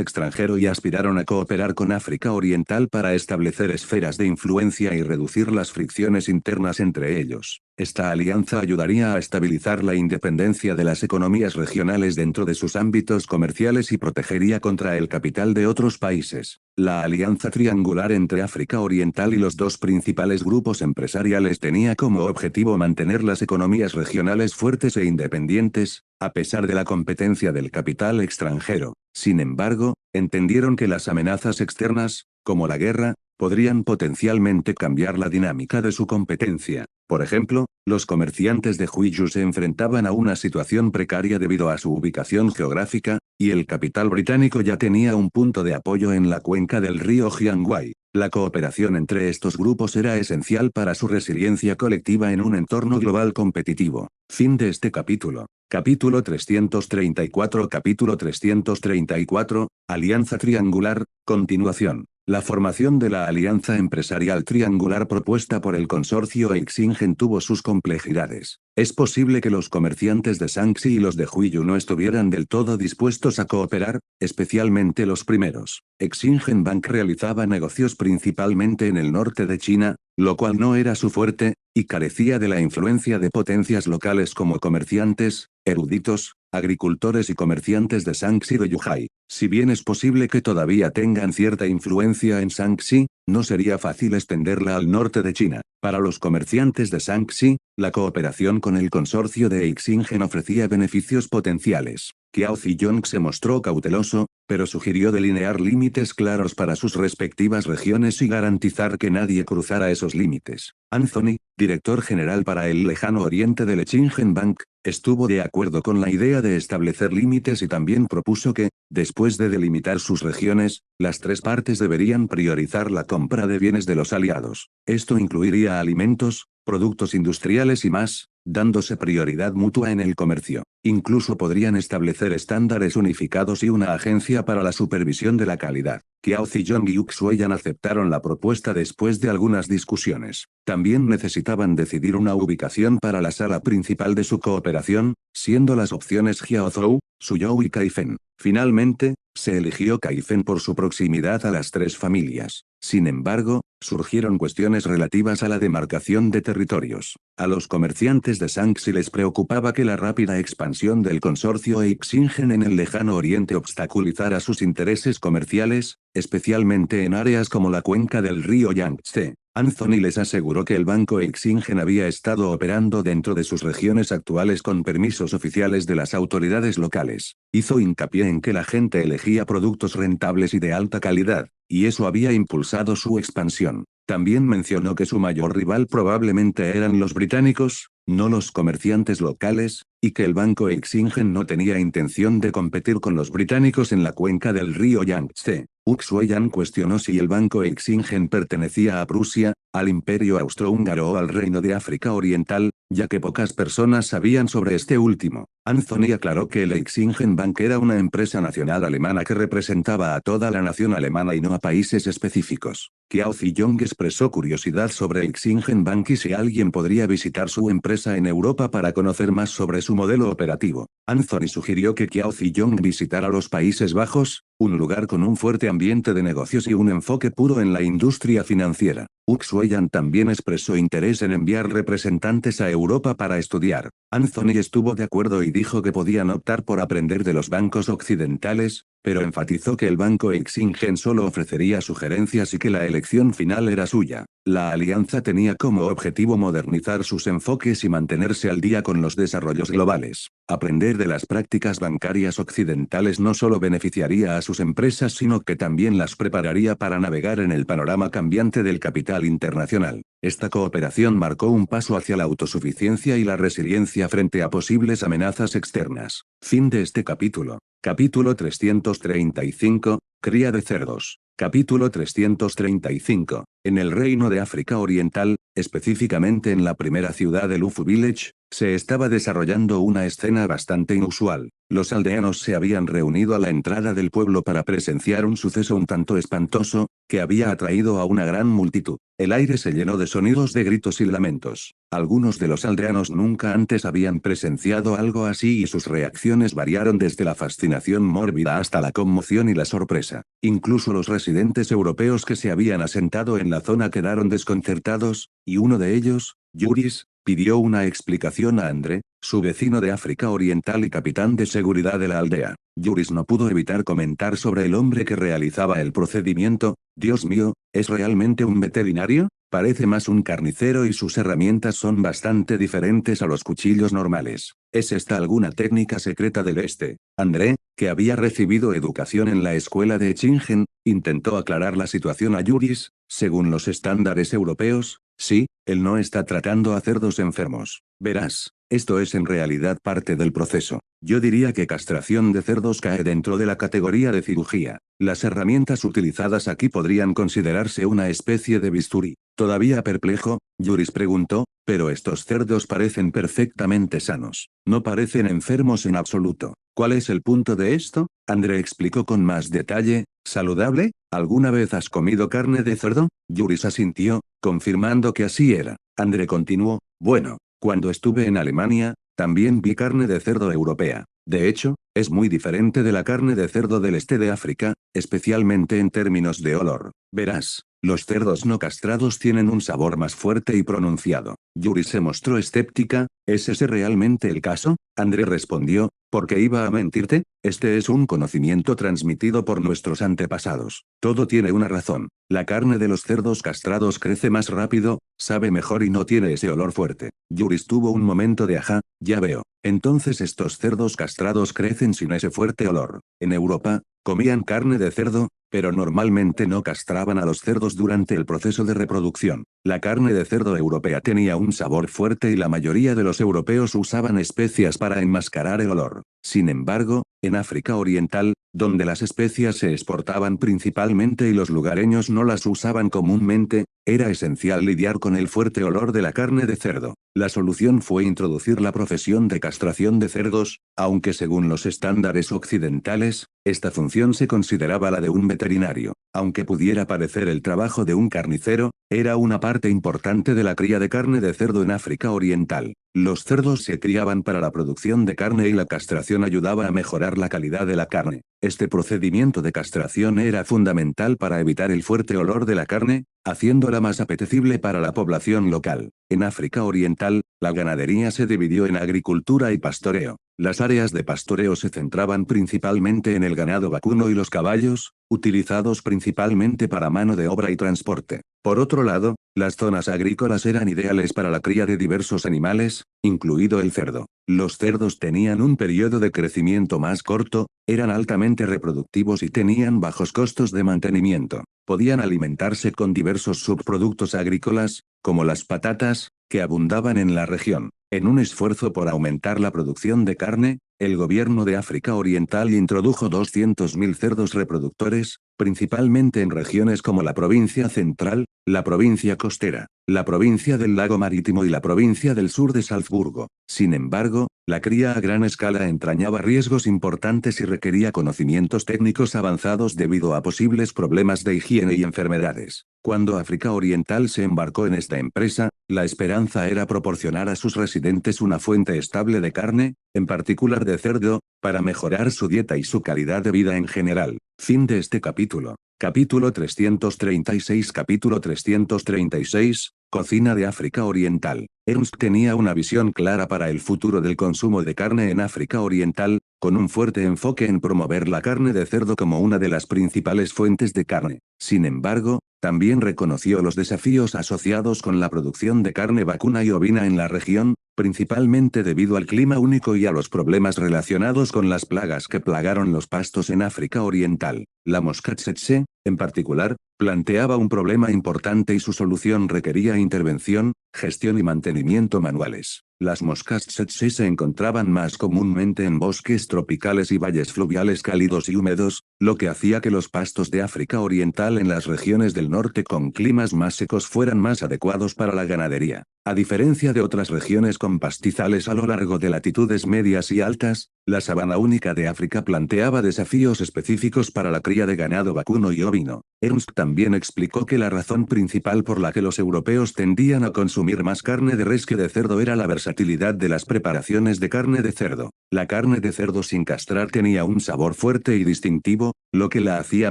extranjero y aspiraron a cooperar con África Oriental para establecer esferas de influencia y reducir las fricciones internas entre ellos. Esta alianza ayudaría a estabilizar la independencia de las economías regionales dentro de sus ámbitos comerciales y protegería contra el capital de otros países. La alianza triangular entre África Oriental y los dos principales grupos empresariales tenía como objetivo mantener las economías regionales fuertes e independientes, a pesar de la competencia del capital extranjero. Sin embargo, entendieron que las amenazas externas, como la guerra, podrían potencialmente cambiar la dinámica de su competencia. Por ejemplo, los comerciantes de Huiyu se enfrentaban a una situación precaria debido a su ubicación geográfica, y el capital británico ya tenía un punto de apoyo en la cuenca del río Jianghuai. La cooperación entre estos grupos era esencial para su resiliencia colectiva en un entorno global competitivo. Fin de este capítulo. Capítulo 334. Capítulo 334, Alianza Triangular, continuación. La formación de la alianza empresarial triangular propuesta por el consorcio Exingen tuvo sus complejidades. Es posible que los comerciantes de Shaanxi y los de Huiyu no estuvieran del todo dispuestos a cooperar, especialmente los primeros. Exingen Bank realizaba negocios principalmente en el norte de China, lo cual no era su fuerte, y carecía de la influencia de potencias locales como comerciantes, eruditos, agricultores y comerciantes de Shaanxi de Yuhai. Si bien es posible que todavía tengan cierta influencia en Shaanxi, no sería fácil extenderla al norte de China. Para los comerciantes de Shaanxi, la cooperación con el consorcio de Xingen ofrecía beneficios potenciales. Qiao Ziyong se mostró cauteloso, pero sugirió delinear límites claros para sus respectivas regiones y garantizar que nadie cruzara esos límites. Anthony, director general para el lejano oriente del Xingen Bank, estuvo de acuerdo con la idea de establecer límites y también propuso que, después de delimitar sus regiones, las tres partes deberían priorizar la compra de bienes de los aliados. Esto incluiría alimentos, productos industriales y más, dándose prioridad mutua en el comercio. Incluso podrían establecer estándares unificados y una agencia para la supervisión de la calidad. Qiao Ziyong y Uxueyan aceptaron la propuesta después de algunas discusiones. También necesitaban decidir una ubicación para la sala principal de su cooperación, siendo las opciones Jiaozhou, Suzhou y Kaifeng. Finalmente, se eligió Kaifeng por su proximidad a las tres familias. Sin embargo, surgieron cuestiones relativas a la demarcación de territorios. A los comerciantes de Shaanxi les preocupaba que la rápida expansión del consorcio Xingen en el lejano oriente obstaculizara sus intereses comerciales, especialmente en áreas como la cuenca del río Yangtze. Anthony les aseguró que el banco Xingen había estado operando dentro de sus regiones actuales con permisos oficiales de las autoridades locales. Hizo hincapié en que la gente elegía productos rentables y de alta calidad, y eso había impulsado su expansión. También mencionó que su mayor rival probablemente eran los británicos, no los comerciantes locales, y que el banco Xingen no tenía intención de competir con los británicos en la cuenca del río Yangtze. Uxueyan cuestionó si el banco Xingen pertenecía a Prusia, al Imperio Austrohúngaro o al Reino de África Oriental, ya que pocas personas sabían sobre este último. Anthony aclaró que el Xingen Bank era una empresa nacional alemana que representaba a toda la nación alemana y no a países específicos. Qiao Ziyong expresó curiosidad sobre Xingen Bank y si alguien podría visitar su empresa en Europa para conocer más sobre su modelo operativo. Anthony sugirió que Qiao Ziyong visitara los Países Bajos, un lugar con un fuerte ambiente de negocios y un enfoque puro en la industria financiera. Uxueyan también expresó interés en enviar representantes a Europa para estudiar. Anthony estuvo de acuerdo y dijo que podían optar por aprender de los bancos occidentales, pero enfatizó que el banco Xingen solo ofrecería sugerencias y que la elección final era suya. La alianza tenía como objetivo modernizar sus enfoques y mantenerse al día con los desarrollos globales. Aprender de las prácticas bancarias occidentales no solo beneficiaría a sus empresas sino que también las prepararía para navegar en el panorama cambiante del capital internacional. Esta cooperación marcó un paso hacia la autosuficiencia y la resiliencia frente a posibles amenazas externas. Fin de este capítulo. Capítulo 335, Cría de cerdos. Capítulo 335. En el Reino de África Oriental, específicamente en la primera ciudad de Lufu Village, se estaba desarrollando una escena bastante inusual. Los aldeanos se habían reunido a la entrada del pueblo para presenciar un suceso un tanto espantoso, que había atraído a una gran multitud. El aire se llenó de sonidos de gritos y lamentos. Algunos de los aldeanos nunca antes habían presenciado algo así y sus reacciones variaron desde la fascinación mórbida hasta la conmoción y la sorpresa. Incluso los residentes europeos que se habían asentado en la zona quedaron desconcertados, y uno de ellos, Yuris, pidió una explicación a André, su vecino de África Oriental y capitán de seguridad de la aldea. Yuris no pudo evitar comentar sobre el hombre que realizaba el procedimiento. Dios mío, ¿es realmente un veterinario? Parece más un carnicero y sus herramientas son bastante diferentes a los cuchillos normales. ¿Es esta alguna técnica secreta del este? André, que había recibido educación en la escuela de Xingen, intentó aclarar la situación a Yuris. Según los estándares europeos, sí, él no está tratando a cerdos enfermos. Verás, esto es en realidad parte del proceso. Yo diría que castración de cerdos cae dentro de la categoría de cirugía. Las herramientas utilizadas aquí podrían considerarse una especie de bisturí. Todavía perplejo, Yuris preguntó, pero estos cerdos parecen perfectamente sanos. No parecen enfermos en absoluto. ¿Cuál es el punto de esto? André explicó con más detalle. ¿Saludable? ¿Alguna vez has comido carne de cerdo? Yuris asintió, confirmando que así era. André continuó, bueno, cuando estuve en Alemania, también vi carne de cerdo europea. De hecho, es muy diferente de la carne de cerdo del este de África, especialmente en términos de olor. Verás, Los cerdos no castrados tienen un sabor más fuerte y pronunciado. Yuri se mostró escéptica. ¿Es ese realmente el caso? André respondió, ¿por qué iba a mentirte? Este es un conocimiento transmitido por nuestros antepasados. Todo tiene una razón. La carne de los cerdos castrados crece más rápido, sabe mejor y no tiene ese olor fuerte. Yuris tuvo un momento de ajá, ya veo. Entonces estos cerdos castrados crecen sin ese fuerte olor. En Europa, comían carne de cerdo, pero normalmente no castraban a los cerdos durante el proceso de reproducción. La carne de cerdo europea tenía un sabor fuerte y la mayoría de los europeos usaban especias para enmascarar el olor. Sin embargo, en África Oriental, donde las especias se exportaban principalmente y los lugareños no las usaban comúnmente, era esencial lidiar con el fuerte olor de la carne de cerdo. La solución fue introducir la profesión de castración de cerdos, aunque según los estándares occidentales, esta función se consideraba la de un veterinario. Aunque pudiera parecer el trabajo de un carnicero, era una parte importante de la cría de carne de cerdo en África Oriental. Los cerdos se criaban para la producción de carne y la castración ayudaba a mejorar la calidad de la carne. Este procedimiento de castración era fundamental para evitar el fuerte olor de la carne, haciéndola más apetecible para la población local. En África Oriental, la ganadería se dividió en agricultura y pastoreo. Las áreas de pastoreo se centraban principalmente en el ganado vacuno y los caballos, utilizados principalmente para mano de obra y transporte. Por otro lado, las zonas agrícolas eran ideales para la cría de diversos animales, incluido el cerdo. Los cerdos tenían un periodo de crecimiento más corto, eran altamente reproductivos y tenían bajos costos de mantenimiento. Podían alimentarse con diversos subproductos agrícolas, como las patatas, que abundaban en la región. En un esfuerzo por aumentar la producción de carne, el gobierno de África Oriental introdujo 200.000 cerdos reproductores, principalmente en regiones como la provincia central, la provincia costera, la provincia del lago marítimo y la provincia del sur de Salzburgo. Sin embargo, la cría a gran escala entrañaba riesgos importantes y requería conocimientos técnicos avanzados debido a posibles problemas de higiene y enfermedades. Cuando África Oriental se embarcó en esta empresa, la esperanza era proporcionar a sus residentes una fuente estable de carne, en particular de cerdo, para mejorar su dieta y su calidad de vida en general. Fin de este capítulo. Capítulo 336. Capítulo 336. Cocina de África Oriental. Ernst tenía una visión clara para el futuro del consumo de carne en África Oriental, con un fuerte enfoque en promover la carne de cerdo como una de las principales fuentes de carne. Sin embargo, también reconoció los desafíos asociados con la producción de carne vacuna y ovina en la región, principalmente debido al clima único y a los problemas relacionados con las plagas que plagaron los pastos en África Oriental. La mosca tsetse, en particular, planteaba un problema importante y su solución requería intervención, gestión y mantenimiento manuales. Las moscas tsetse se encontraban más comúnmente en bosques tropicales y valles fluviales cálidos y húmedos, lo que hacía que los pastos de África Oriental en las regiones del norte con climas más secos fueran más adecuados para la ganadería. A diferencia de otras regiones con pastizales a lo largo de latitudes medias y altas, la sabana única de África planteaba desafíos específicos para la cría de ganado vacuno y ovino. Ernst también explicó que la razón principal por la que los europeos tendían a consumir más carne de res que de cerdo era la versatilidad de las preparaciones de carne de cerdo. La carne de cerdo sin castrar tenía un sabor fuerte y distintivo, lo que la hacía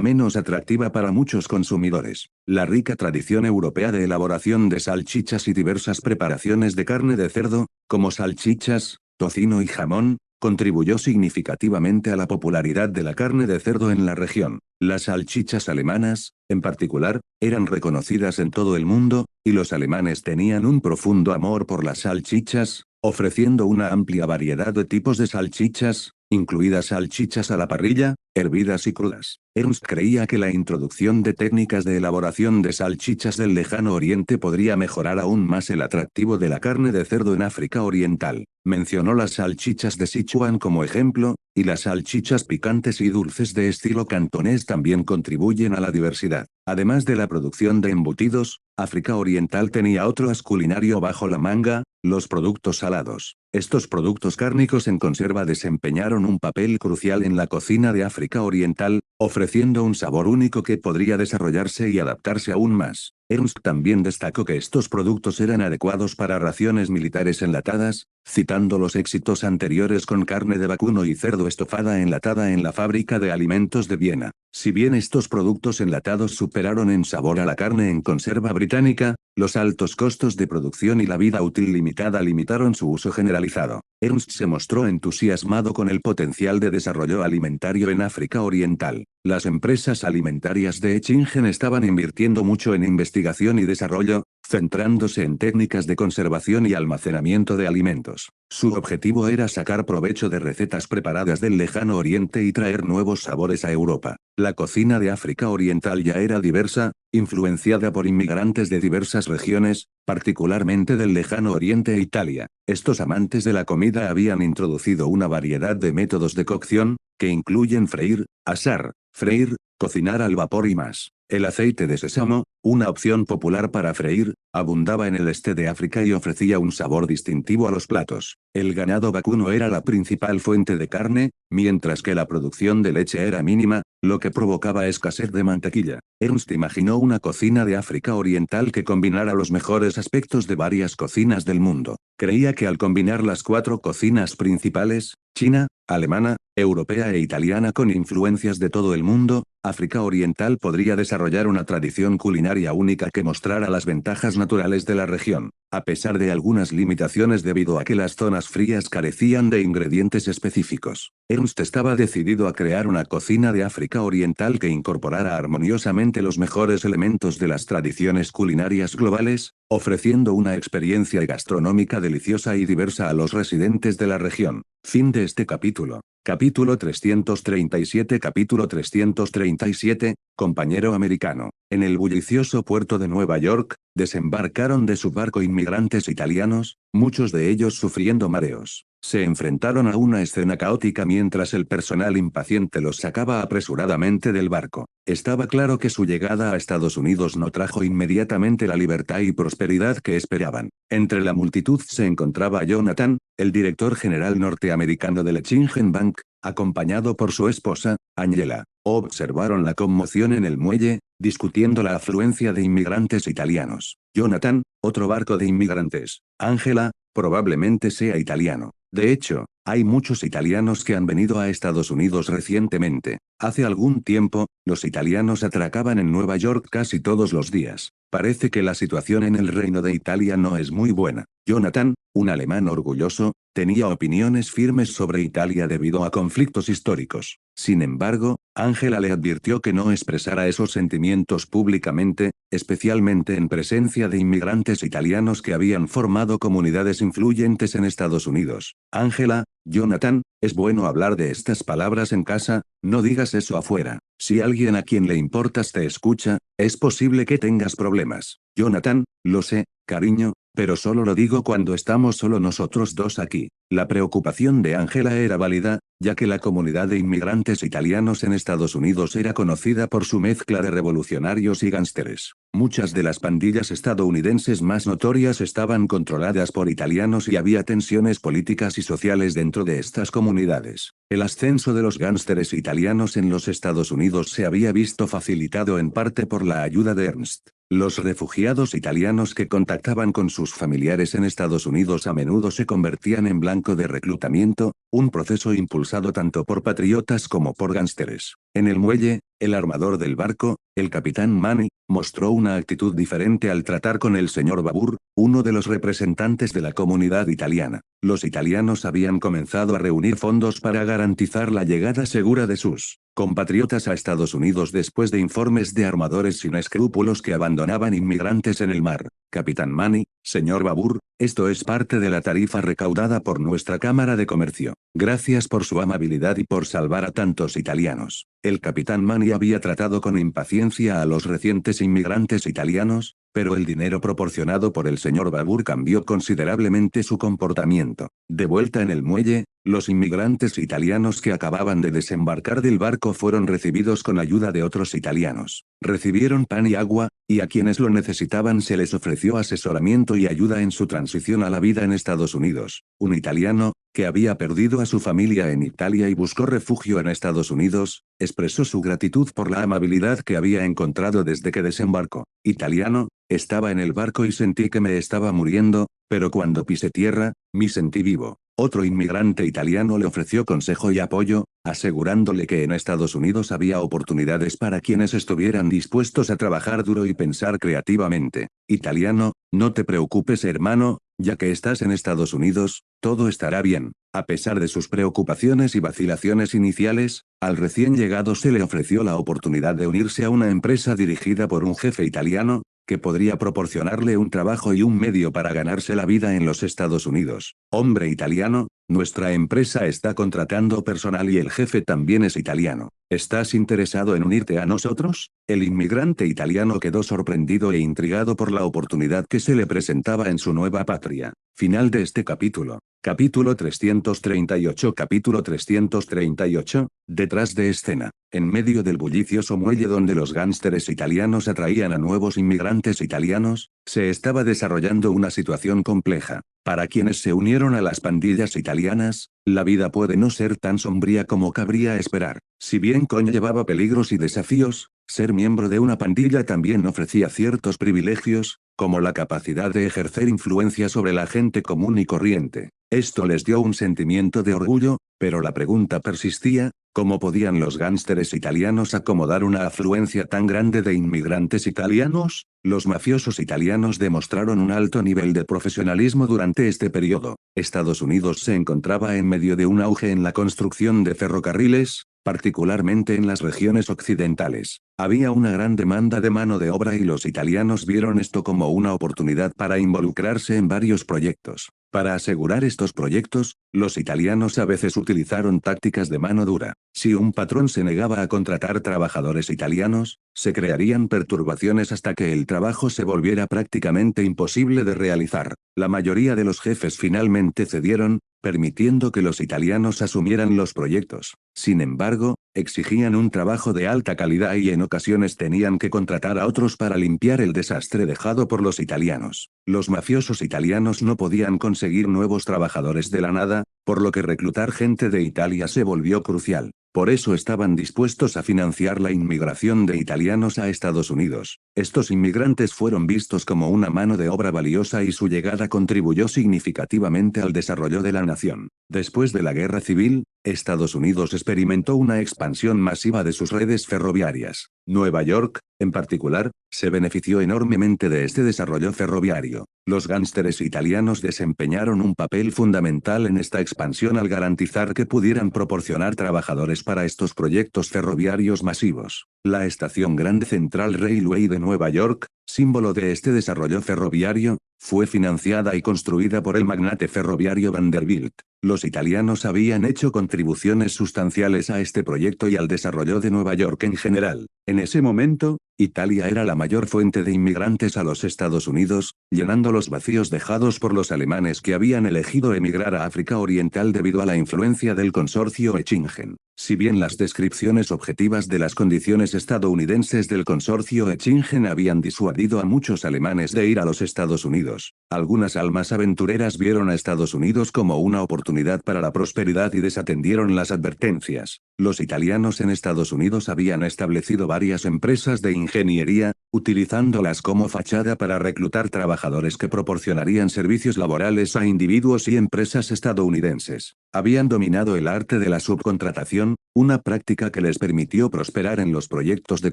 menos atractiva para muchos consumidores. La rica tradición europea de elaboración de salchichas y diversas preparaciones de carne de cerdo, como salchichas, tocino y jamón, contribuyó significativamente a la popularidad de la carne de cerdo en la región. Las salchichas alemanas, en particular, eran reconocidas en todo el mundo, y los alemanes tenían un profundo amor por las salchichas, ofreciendo una amplia variedad de tipos de salchichas, incluidas salchichas a la parrilla, hervidas y crudas. Ernst creía que la introducción de técnicas de elaboración de salchichas del lejano oriente podría mejorar aún más el atractivo de la carne de cerdo en África Oriental. Mencionó las salchichas de Sichuan como ejemplo, y las salchichas picantes y dulces de estilo cantonés también contribuyen a la diversidad. Además de la producción de embutidos, África Oriental tenía otro as culinario bajo la manga, los productos salados. Estos productos cárnicos en conserva desempeñaron un papel crucial en la cocina de África Oriental, ofreciendo un sabor único que podría desarrollarse y adaptarse aún más. Ernst también destacó que estos productos eran adecuados para raciones militares enlatadas, citando los éxitos anteriores con carne de vacuno y cerdo estofada enlatada en la fábrica de alimentos de Viena. Si bien estos productos enlatados superaron en sabor a la carne en conserva británica, los altos costos de producción y la vida útil limitada limitaron su uso generalizado. Ernst se mostró entusiasmado con el potencial de desarrollo alimentario en África Oriental. Las empresas alimentarias de Echingen estaban invirtiendo mucho en investigación y desarrollo, centrándose en técnicas de conservación y almacenamiento de alimentos. Su objetivo era sacar provecho de recetas preparadas del lejano oriente y traer nuevos sabores a Europa. La cocina de África Oriental ya era diversa, influenciada por inmigrantes de diversas regiones, particularmente del lejano oriente e Italia. Estos amantes de la comida habían introducido una variedad de métodos de cocción, que incluyen freír, asar, freír, cocinar al vapor y más. El aceite de sésamo, una opción popular para freír, abundaba en el este de África y ofrecía un sabor distintivo a los platos. El ganado vacuno era la principal fuente de carne, mientras que la producción de leche era mínima, lo que provocaba escasez de mantequilla. Ernst imaginó una cocina de África Oriental que combinara los mejores aspectos de varias cocinas del mundo. Creía que al combinar las 4 cocinas principales, china, alemana, europea e italiana con influencias de todo el mundo, África Oriental podría desarrollar una tradición culinaria única que mostrara las ventajas naturales de la región, a pesar de algunas limitaciones debido a que las zonas frías carecían de ingredientes específicos. Ernst estaba decidido a crear una cocina de África Oriental que incorporara armoniosamente los mejores elementos de las tradiciones culinarias globales, ofreciendo una experiencia gastronómica deliciosa y diversa a los residentes de la región. Fin de este capítulo. Capítulo 337. Capítulo 337, compañero americano. En el bullicioso puerto de Nueva York, desembarcaron de su barco inmigrantes italianos, muchos de ellos sufriendo mareos. Se enfrentaron a una escena caótica mientras el personal impaciente los sacaba apresuradamente del barco. Estaba claro que su llegada a Estados Unidos no trajo inmediatamente la libertad y prosperidad que esperaban. Entre la multitud se encontraba Jonathan, el director general norteamericano del Echingen Bank, acompañado por su esposa, Angela. Observaron la conmoción en el muelle, discutiendo la afluencia de inmigrantes italianos. Jonathan, otro barco de inmigrantes. Angela, probablemente sea italiano. De hecho, hay muchos italianos que han venido a Estados Unidos recientemente. Hace algún tiempo, los italianos atracaban en Nueva York casi todos los días. Parece que la situación en el Reino de Italia no es muy buena. Jonathan, un alemán orgulloso, tenía opiniones firmes sobre Italia debido a conflictos históricos. Sin embargo, Angela le advirtió que no expresara esos sentimientos públicamente, especialmente en presencia de inmigrantes italianos que habían formado comunidades influyentes en Estados Unidos. Angela, Jonathan, es bueno hablar de estas palabras en casa, no digas eso afuera. Si alguien a quien le importas te escucha, es posible que tengas problemas. Jonathan, lo sé, cariño, pero solo lo digo cuando estamos solo nosotros dos aquí. La preocupación de Angela era válida, ya que la comunidad de inmigrantes italianos en Estados Unidos era conocida por su mezcla de revolucionarios y gánsteres. Muchas de las pandillas estadounidenses más notorias estaban controladas por italianos y había tensiones políticas y sociales dentro de estas comunidades. El ascenso de los gánsteres italianos en los Estados Unidos se había visto facilitado en parte por la ayuda de Ernst. Los refugiados italianos que contactaban con sus familiares en Estados Unidos a menudo se convertían en blanco de reclutamiento, un proceso impulsado tanto por patriotas como por gánsteres. En el muelle, el armador del barco, el capitán Manny, mostró una actitud diferente al tratar con el señor Babur, uno de los representantes de la comunidad italiana. Los italianos habían comenzado a reunir fondos para garantizar la llegada segura de sus compatriotas a Estados Unidos después de informes de armadores sin escrúpulos que abandonaban inmigrantes en el mar. Capitán Manny, señor Babur, esto es parte de la tarifa recaudada por nuestra Cámara de Comercio. Gracias por su amabilidad y por salvar a tantos italianos. El capitán Manny había tratado con impaciencia a los recientes inmigrantes italianos, pero el dinero proporcionado por el señor Babur cambió considerablemente su comportamiento. De vuelta en el muelle, los inmigrantes italianos que acababan de desembarcar del barco fueron recibidos con ayuda de otros italianos. Recibieron pan y agua, y a quienes lo necesitaban se les ofreció asesoramiento y ayuda en su transición a la vida en Estados Unidos. Un italiano, que había perdido a su familia en Italia y buscó refugio en Estados Unidos, expresó su gratitud por la amabilidad que había encontrado desde que desembarcó. Italiano, Estaba en el barco y sentí que me estaba muriendo, pero cuando pisé tierra, me sentí vivo. Otro inmigrante italiano le ofreció consejo y apoyo, asegurándole que en Estados Unidos había oportunidades para quienes estuvieran dispuestos a trabajar duro y pensar creativamente. Italiano, no te preocupes hermano, ya que estás en Estados Unidos, todo estará bien. A pesar de sus preocupaciones y vacilaciones iniciales, al recién llegado se le ofreció la oportunidad de unirse a una empresa dirigida por un jefe italiano, que podría proporcionarle un trabajo y un medio para ganarse la vida en los Estados Unidos. Hombre italiano, nuestra empresa está contratando personal y el jefe también es italiano. ¿Estás interesado en unirte a nosotros? El inmigrante italiano quedó sorprendido e intrigado por la oportunidad que se le presentaba en su nueva patria. Final de este capítulo. Capítulo 338. Capítulo 338, detrás de escena. En medio del bullicioso muelle donde los gánsteres italianos atraían a nuevos inmigrantes italianos, se estaba desarrollando una situación compleja. Para quienes se unieron a las pandillas italianas, la vida puede no ser tan sombría como cabría esperar. Si bien conllevaba peligros y desafíos, ser miembro de una pandilla también ofrecía ciertos privilegios, como la capacidad de ejercer influencia sobre la gente común y corriente. Esto les dio un sentimiento de orgullo, pero la pregunta persistía: ¿cómo podían los gánsteres italianos acomodar una afluencia tan grande de inmigrantes italianos? Los mafiosos italianos demostraron un alto nivel de profesionalismo durante este periodo. Estados Unidos se encontraba en medio de un auge en la construcción de ferrocarriles, particularmente en las regiones occidentales. Había una gran demanda de mano de obra y los italianos vieron esto como una oportunidad para involucrarse en varios proyectos. Para asegurar estos proyectos, los italianos a veces utilizaron tácticas de mano dura. Si un patrón se negaba a contratar trabajadores italianos, se crearían perturbaciones hasta que el trabajo se volviera prácticamente imposible de realizar. La mayoría de los jefes finalmente cedieron, permitiendo que los italianos asumieran los proyectos. Sin embargo, exigían un trabajo de alta calidad y en ocasiones tenían que contratar a otros para limpiar el desastre dejado por los italianos. Los mafiosos italianos no podían conseguir nuevos trabajadores de la nada, por lo que reclutar gente de Italia se volvió crucial. Por eso estaban dispuestos a financiar la inmigración de italianos a Estados Unidos. Estos inmigrantes fueron vistos como una mano de obra valiosa y su llegada contribuyó significativamente al desarrollo de la nación. Después de la Guerra Civil, Estados Unidos experimentó una expansión masiva de sus redes ferroviarias. Nueva York, en particular, se benefició enormemente de este desarrollo ferroviario. Los gánsteres italianos desempeñaron un papel fundamental en esta expansión al garantizar que pudieran proporcionar trabajadores para estos proyectos ferroviarios masivos. La estación Grand Central Railway de Nueva York, símbolo de este desarrollo ferroviario, fue financiada y construida por el magnate ferroviario Vanderbilt. Los italianos habían hecho contribuciones sustanciales a este proyecto y al desarrollo de Nueva York en general. En ese momento, Italia era la mayor fuente de inmigrantes a los Estados Unidos, llenando los vacíos dejados por los alemanes que habían elegido emigrar a África Oriental debido a la influencia del consorcio Etchingen. Si bien las descripciones objetivas de las condiciones estadounidenses del consorcio Etchingen habían disuadido a muchos alemanes de ir a los Estados Unidos, algunas almas aventureras vieron a Estados Unidos como una oportunidad para la prosperidad y desatendieron las advertencias. Los italianos en Estados Unidos habían establecido varias empresas de ingeniería, utilizándolas como fachada para reclutar trabajadores que proporcionarían servicios laborales a individuos y empresas estadounidenses. Habían dominado el arte de la subcontratación, una práctica que les permitió prosperar en los proyectos de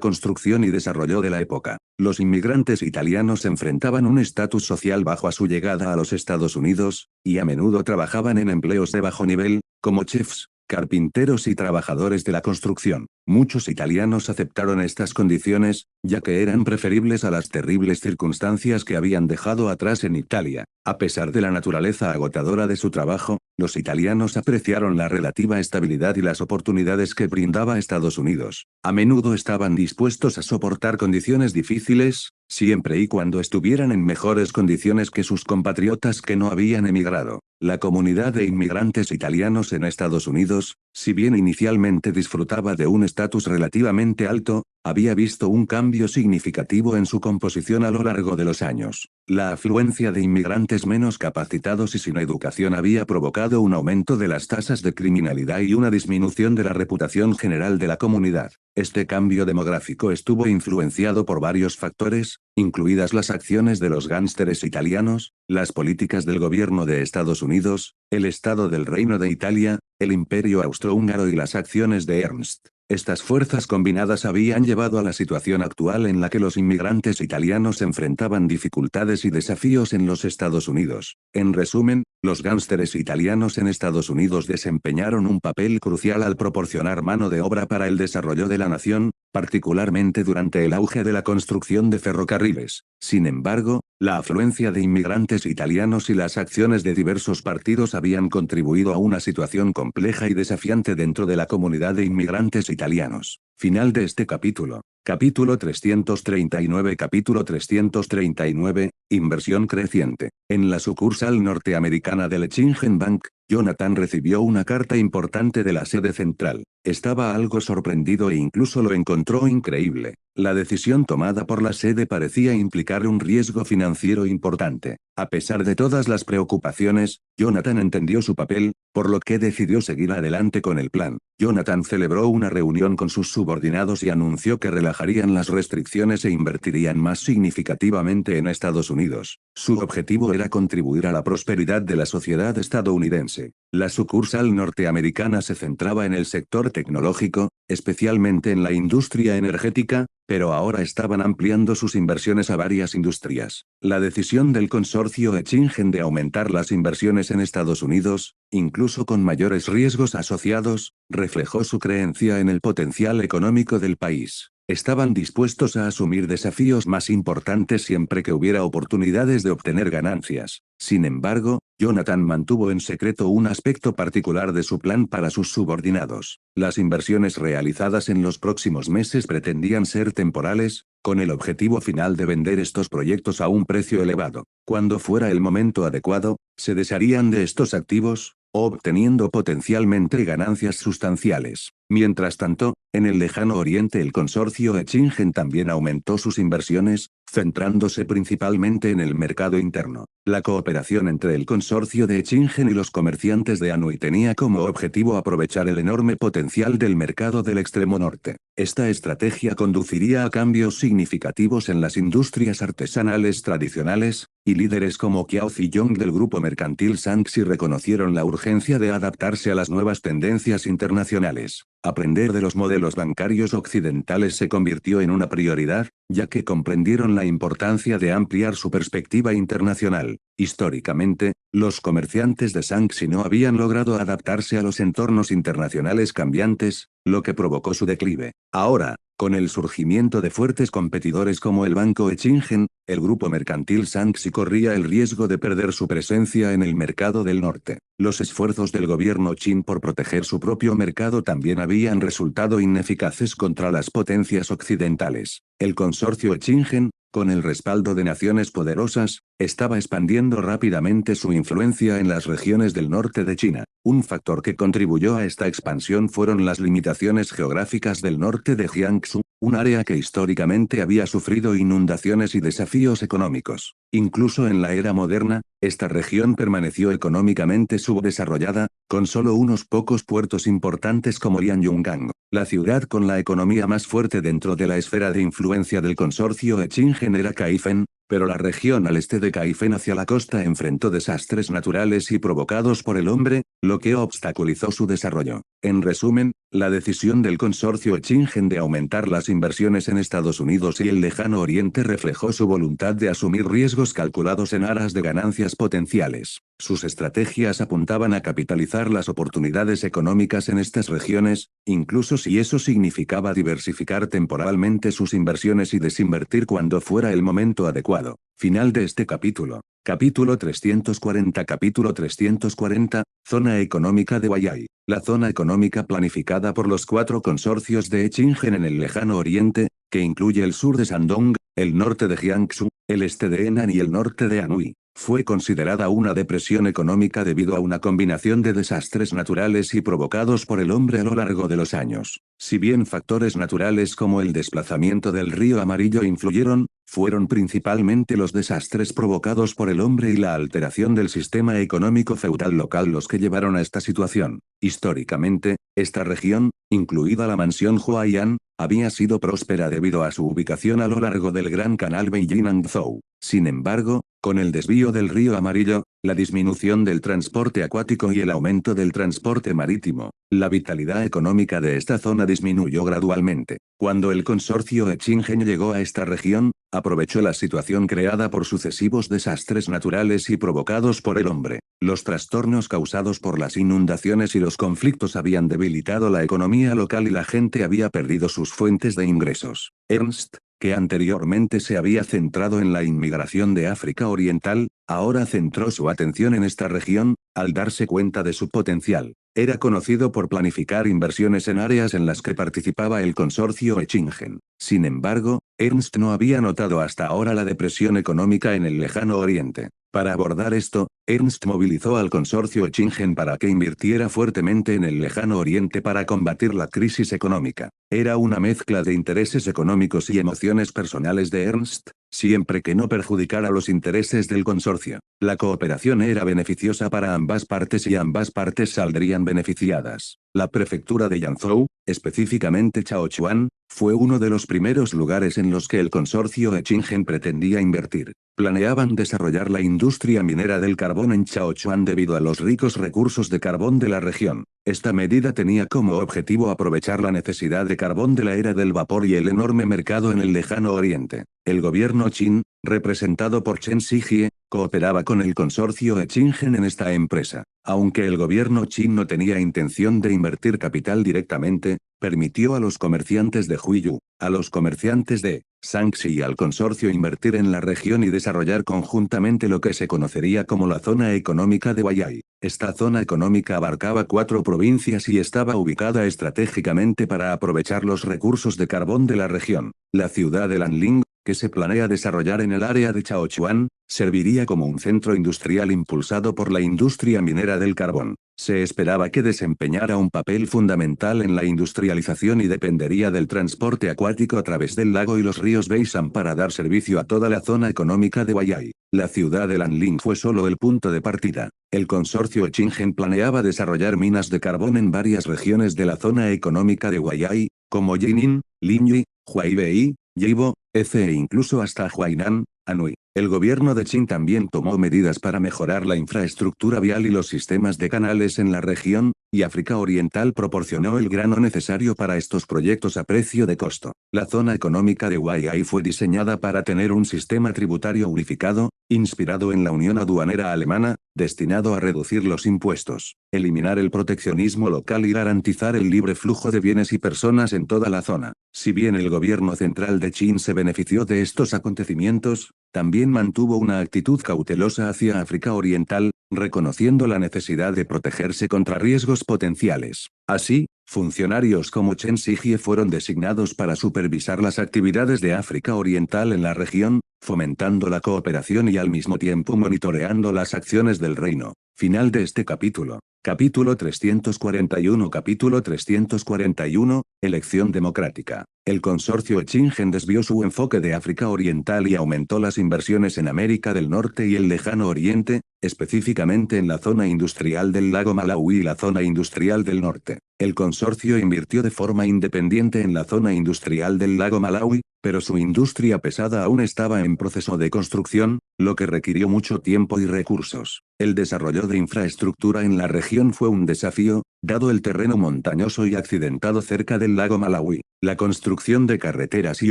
construcción y desarrollo de la época. Los inmigrantes italianos enfrentaban un estatus social bajo a su llegada a los Estados Unidos, y a menudo trabajaban en empleos de bajo nivel, como chefs, carpinteros y trabajadores de la construcción. Muchos italianos aceptaron estas condiciones, ya que eran preferibles a las terribles circunstancias que habían dejado atrás en Italia. A pesar de la naturaleza agotadora de su trabajo, los italianos apreciaron la relativa estabilidad y las oportunidades que brindaba Estados Unidos. A menudo estaban dispuestos a soportar condiciones difíciles, siempre y cuando estuvieran en mejores condiciones que sus compatriotas que no habían emigrado. La comunidad de inmigrantes italianos en Estados Unidos, si bien inicialmente disfrutaba de un estatus relativamente alto, había visto un cambio significativo en su composición a lo largo de los años. La afluencia de inmigrantes menos capacitados y sin educación había provocado un aumento de las tasas de criminalidad y una disminución de la reputación general de la comunidad. Este cambio demográfico estuvo influenciado por varios factores, incluidas las acciones de los gángsteres italianos, las políticas del gobierno de Estados Unidos, el Estado del Reino de Italia, el Imperio Austrohúngaro y las acciones de Ernst. Estas fuerzas combinadas habían llevado a la situación actual en la que los inmigrantes italianos enfrentaban dificultades y desafíos en los Estados Unidos. En resumen, los gángsteres italianos en Estados Unidos desempeñaron un papel crucial al proporcionar mano de obra para el desarrollo de la nación, particularmente durante el auge de la construcción de ferrocarriles. Sin embargo, la afluencia de inmigrantes italianos y las acciones de diversos partidos habían contribuido a una situación compleja y desafiante dentro de la comunidad de inmigrantes italianos. Final de este capítulo. Capítulo 339. Capítulo 339, Inversión creciente. En la sucursal norteamericana del Exchange Bank, Jonathan recibió una carta importante de la sede central. Estaba algo sorprendido e incluso lo encontró increíble. La decisión tomada por la sede parecía implicar un riesgo financiero importante. A pesar de todas las preocupaciones, Jonathan entendió su papel, por lo que decidió seguir adelante con el plan. Jonathan celebró una reunión con sus subordinados y anunció que relajarían las restricciones e invertirían más significativamente en Estados Unidos. Su objetivo era contribuir a la prosperidad de la sociedad estadounidense. La sucursal norteamericana se centraba en el sector tecnológico, especialmente en la industria energética, pero ahora estaban ampliando sus inversiones a varias industrias. La decisión del consorcio Exchange de aumentar las inversiones en Estados Unidos, incluso con mayores riesgos asociados, reflejó su creencia en el potencial económico del país. Estaban dispuestos a asumir desafíos más importantes siempre que hubiera oportunidades de obtener ganancias. Sin embargo, Jonathan mantuvo en secreto un aspecto particular de su plan para sus subordinados. Las inversiones realizadas en los próximos meses pretendían ser temporales, con el objetivo final de vender estos proyectos a un precio elevado. Cuando fuera el momento adecuado, se desharían de estos activos, obteniendo potencialmente ganancias sustanciales. Mientras tanto, en el lejano oriente el consorcio Exchange también aumentó sus inversiones, centrándose principalmente en el mercado interno. La cooperación entre el consorcio de Exchange y los comerciantes de Anhui tenía como objetivo aprovechar el enorme potencial del mercado del extremo norte. Esta estrategia conduciría a cambios significativos en las industrias artesanales tradicionales, y líderes como Qiao Ziyong del grupo mercantil Shanxi reconocieron la urgencia de adaptarse a las nuevas tendencias internacionales. Aprender de los modelos bancarios occidentales se convirtió en una prioridad, ya que comprendieron la importancia de ampliar su perspectiva internacional. Históricamente, los comerciantes de Shanxi no habían logrado adaptarse a los entornos internacionales cambiantes, lo que provocó su declive. Ahora, con el surgimiento de fuertes competidores como el Banco Exchange, el grupo mercantil Shanxi corría el riesgo de perder su presencia en el mercado del norte. Los esfuerzos del gobierno Qin por proteger su propio mercado también habían resultado ineficaces contra las potencias occidentales. El consorcio Exchange, con el respaldo de naciones poderosas, estaba expandiendo rápidamente su influencia en las regiones del norte de China. Un factor que contribuyó a esta expansión fueron las limitaciones geográficas del norte de Jiangsu, un área que históricamente había sufrido inundaciones y desafíos económicos. Incluso en la era moderna, esta región permaneció económicamente subdesarrollada, con solo unos pocos puertos importantes como Lianyungang. La ciudad con la economía más fuerte dentro de la esfera de influencia del consorcio Exchange era Kaifeng, pero la región al este de Kaifeng hacia la costa enfrentó desastres naturales y provocados por el hombre, lo que obstaculizó su desarrollo. En resumen, la decisión del consorcio Exchange de aumentar las inversiones en Estados Unidos y el lejano oriente reflejó su voluntad de asumir riesgos calculados en aras de ganancias potenciales. Sus estrategias apuntaban a capitalizar las oportunidades económicas en estas regiones, incluso si eso significaba diversificar temporalmente sus inversiones y desinvertir cuando fuera el momento adecuado. Final de este capítulo. Capítulo 340. Capítulo 340, Zona Económica de Huaihai. La zona económica planificada por los 4 consorcios de Exchange en el lejano oriente, que incluye el sur de Shandong, el norte de Jiangsu, el este de Henan y el norte de Anhui, Fue considerada una depresión económica debido a una combinación de desastres naturales y provocados por el hombre a lo largo de los años. Si bien factores naturales como el desplazamiento del río Amarillo influyeron, fueron principalmente los desastres provocados por el hombre y la alteración del sistema económico feudal local los que llevaron a esta situación. Históricamente, esta región, incluida la mansión Huai'an, había sido próspera debido a su ubicación a lo largo del Gran Canal Beijing-Hangzhou. Sin embargo, con el desvío del río Amarillo, la disminución del transporte acuático y el aumento del transporte marítimo, la vitalidad económica de esta zona disminuyó gradualmente. Cuando el consorcio Echingen llegó a esta región, aprovechó la situación creada por sucesivos desastres naturales y provocados por el hombre. Los trastornos causados por las inundaciones y los conflictos habían debilitado la economía local y la gente había perdido sus fuentes de ingresos. Ernst, que anteriormente se había centrado en la inmigración de África Oriental, ahora centró su atención en esta región, al darse cuenta de su potencial. Era conocido por planificar inversiones en áreas en las que participaba el consorcio Echingen. Sin embargo, Ernst no había notado hasta ahora la depresión económica en el lejano oriente. Para abordar esto, Ernst movilizó al consorcio Echingen para que invirtiera fuertemente en el lejano oriente para combatir la crisis económica. Era una mezcla de intereses económicos y emociones personales de Ernst, siempre que no perjudicara los intereses del consorcio. La cooperación era beneficiosa para ambas partes y ambas partes saldrían beneficiadas. La prefectura de Yanzhou, específicamente Chaochuan, fue uno de los primeros lugares en los que el consorcio Echingen pretendía invertir. Planeaban desarrollar la industria minera del carbón en Chaochuan debido a los ricos recursos de carbón de la región. Esta medida tenía como objetivo aprovechar la necesidad de carbón de la era del vapor y el enorme mercado en el lejano oriente. El gobierno Qin, representado por Chen Shijie, cooperaba con el consorcio Echingen en esta empresa. Aunque el gobierno Qin no tenía intención de invertir capital directamente, permitió a los comerciantes de Huiyu, a los comerciantes de Shaanxi y al consorcio invertir en la región y desarrollar conjuntamente lo que se conocería como la zona económica de Huaiyai. Esta zona económica abarcaba 4 provincias y estaba ubicada estratégicamente para aprovechar los recursos de carbón de la región. La ciudad de Lanling, que se planea desarrollar en el área de Chaochuan, serviría como un centro industrial impulsado por la industria minera del carbón. Se esperaba que desempeñara un papel fundamental en la industrialización y dependería del transporte acuático a través del lago y los ríos Beisan para dar servicio a toda la zona económica de Huaiyai. La ciudad de Lanling fue solo el punto de partida. El consorcio Echingen planeaba desarrollar minas de carbón en varias regiones de la zona económica de Huaiyai, como Jining, Linyi, Huaibei, Yibo, e incluso hasta Huainan, Anhui. El gobierno de Qin también tomó medidas para mejorar la infraestructura vial y los sistemas de canales en la región, y África Oriental proporcionó el grano necesario para estos proyectos a precio de costo. La zona económica de Huaiyai fue diseñada para tener un sistema tributario unificado, inspirado en la Unión Aduanera Alemana, destinado a reducir los impuestos, eliminar el proteccionismo local y garantizar el libre flujo de bienes y personas en toda la zona. Si bien el gobierno central de Qin se benefició de estos acontecimientos, también mantuvo una actitud cautelosa hacia África Oriental, reconociendo la necesidad de protegerse contra riesgos potenciales. Así, funcionarios como Chen Shijie fueron designados para supervisar las actividades de África Oriental en la región, fomentando la cooperación y al mismo tiempo monitoreando las acciones del reino. Final de este capítulo. Capítulo 341. Capítulo 341, Elección democrática. El consorcio Echingen desvió su enfoque de África Oriental y aumentó las inversiones en América del Norte y el Lejano Oriente, específicamente en la zona industrial del lago Malawi y la zona industrial del norte. El consorcio invirtió de forma independiente en la zona industrial del lago Malawi, pero su industria pesada aún estaba en proceso de construcción, lo que requirió mucho tiempo y recursos. El desarrollo de infraestructura en la región fue un desafío, dado el terreno montañoso y accidentado cerca del lago Malawi. La construcción de carreteras y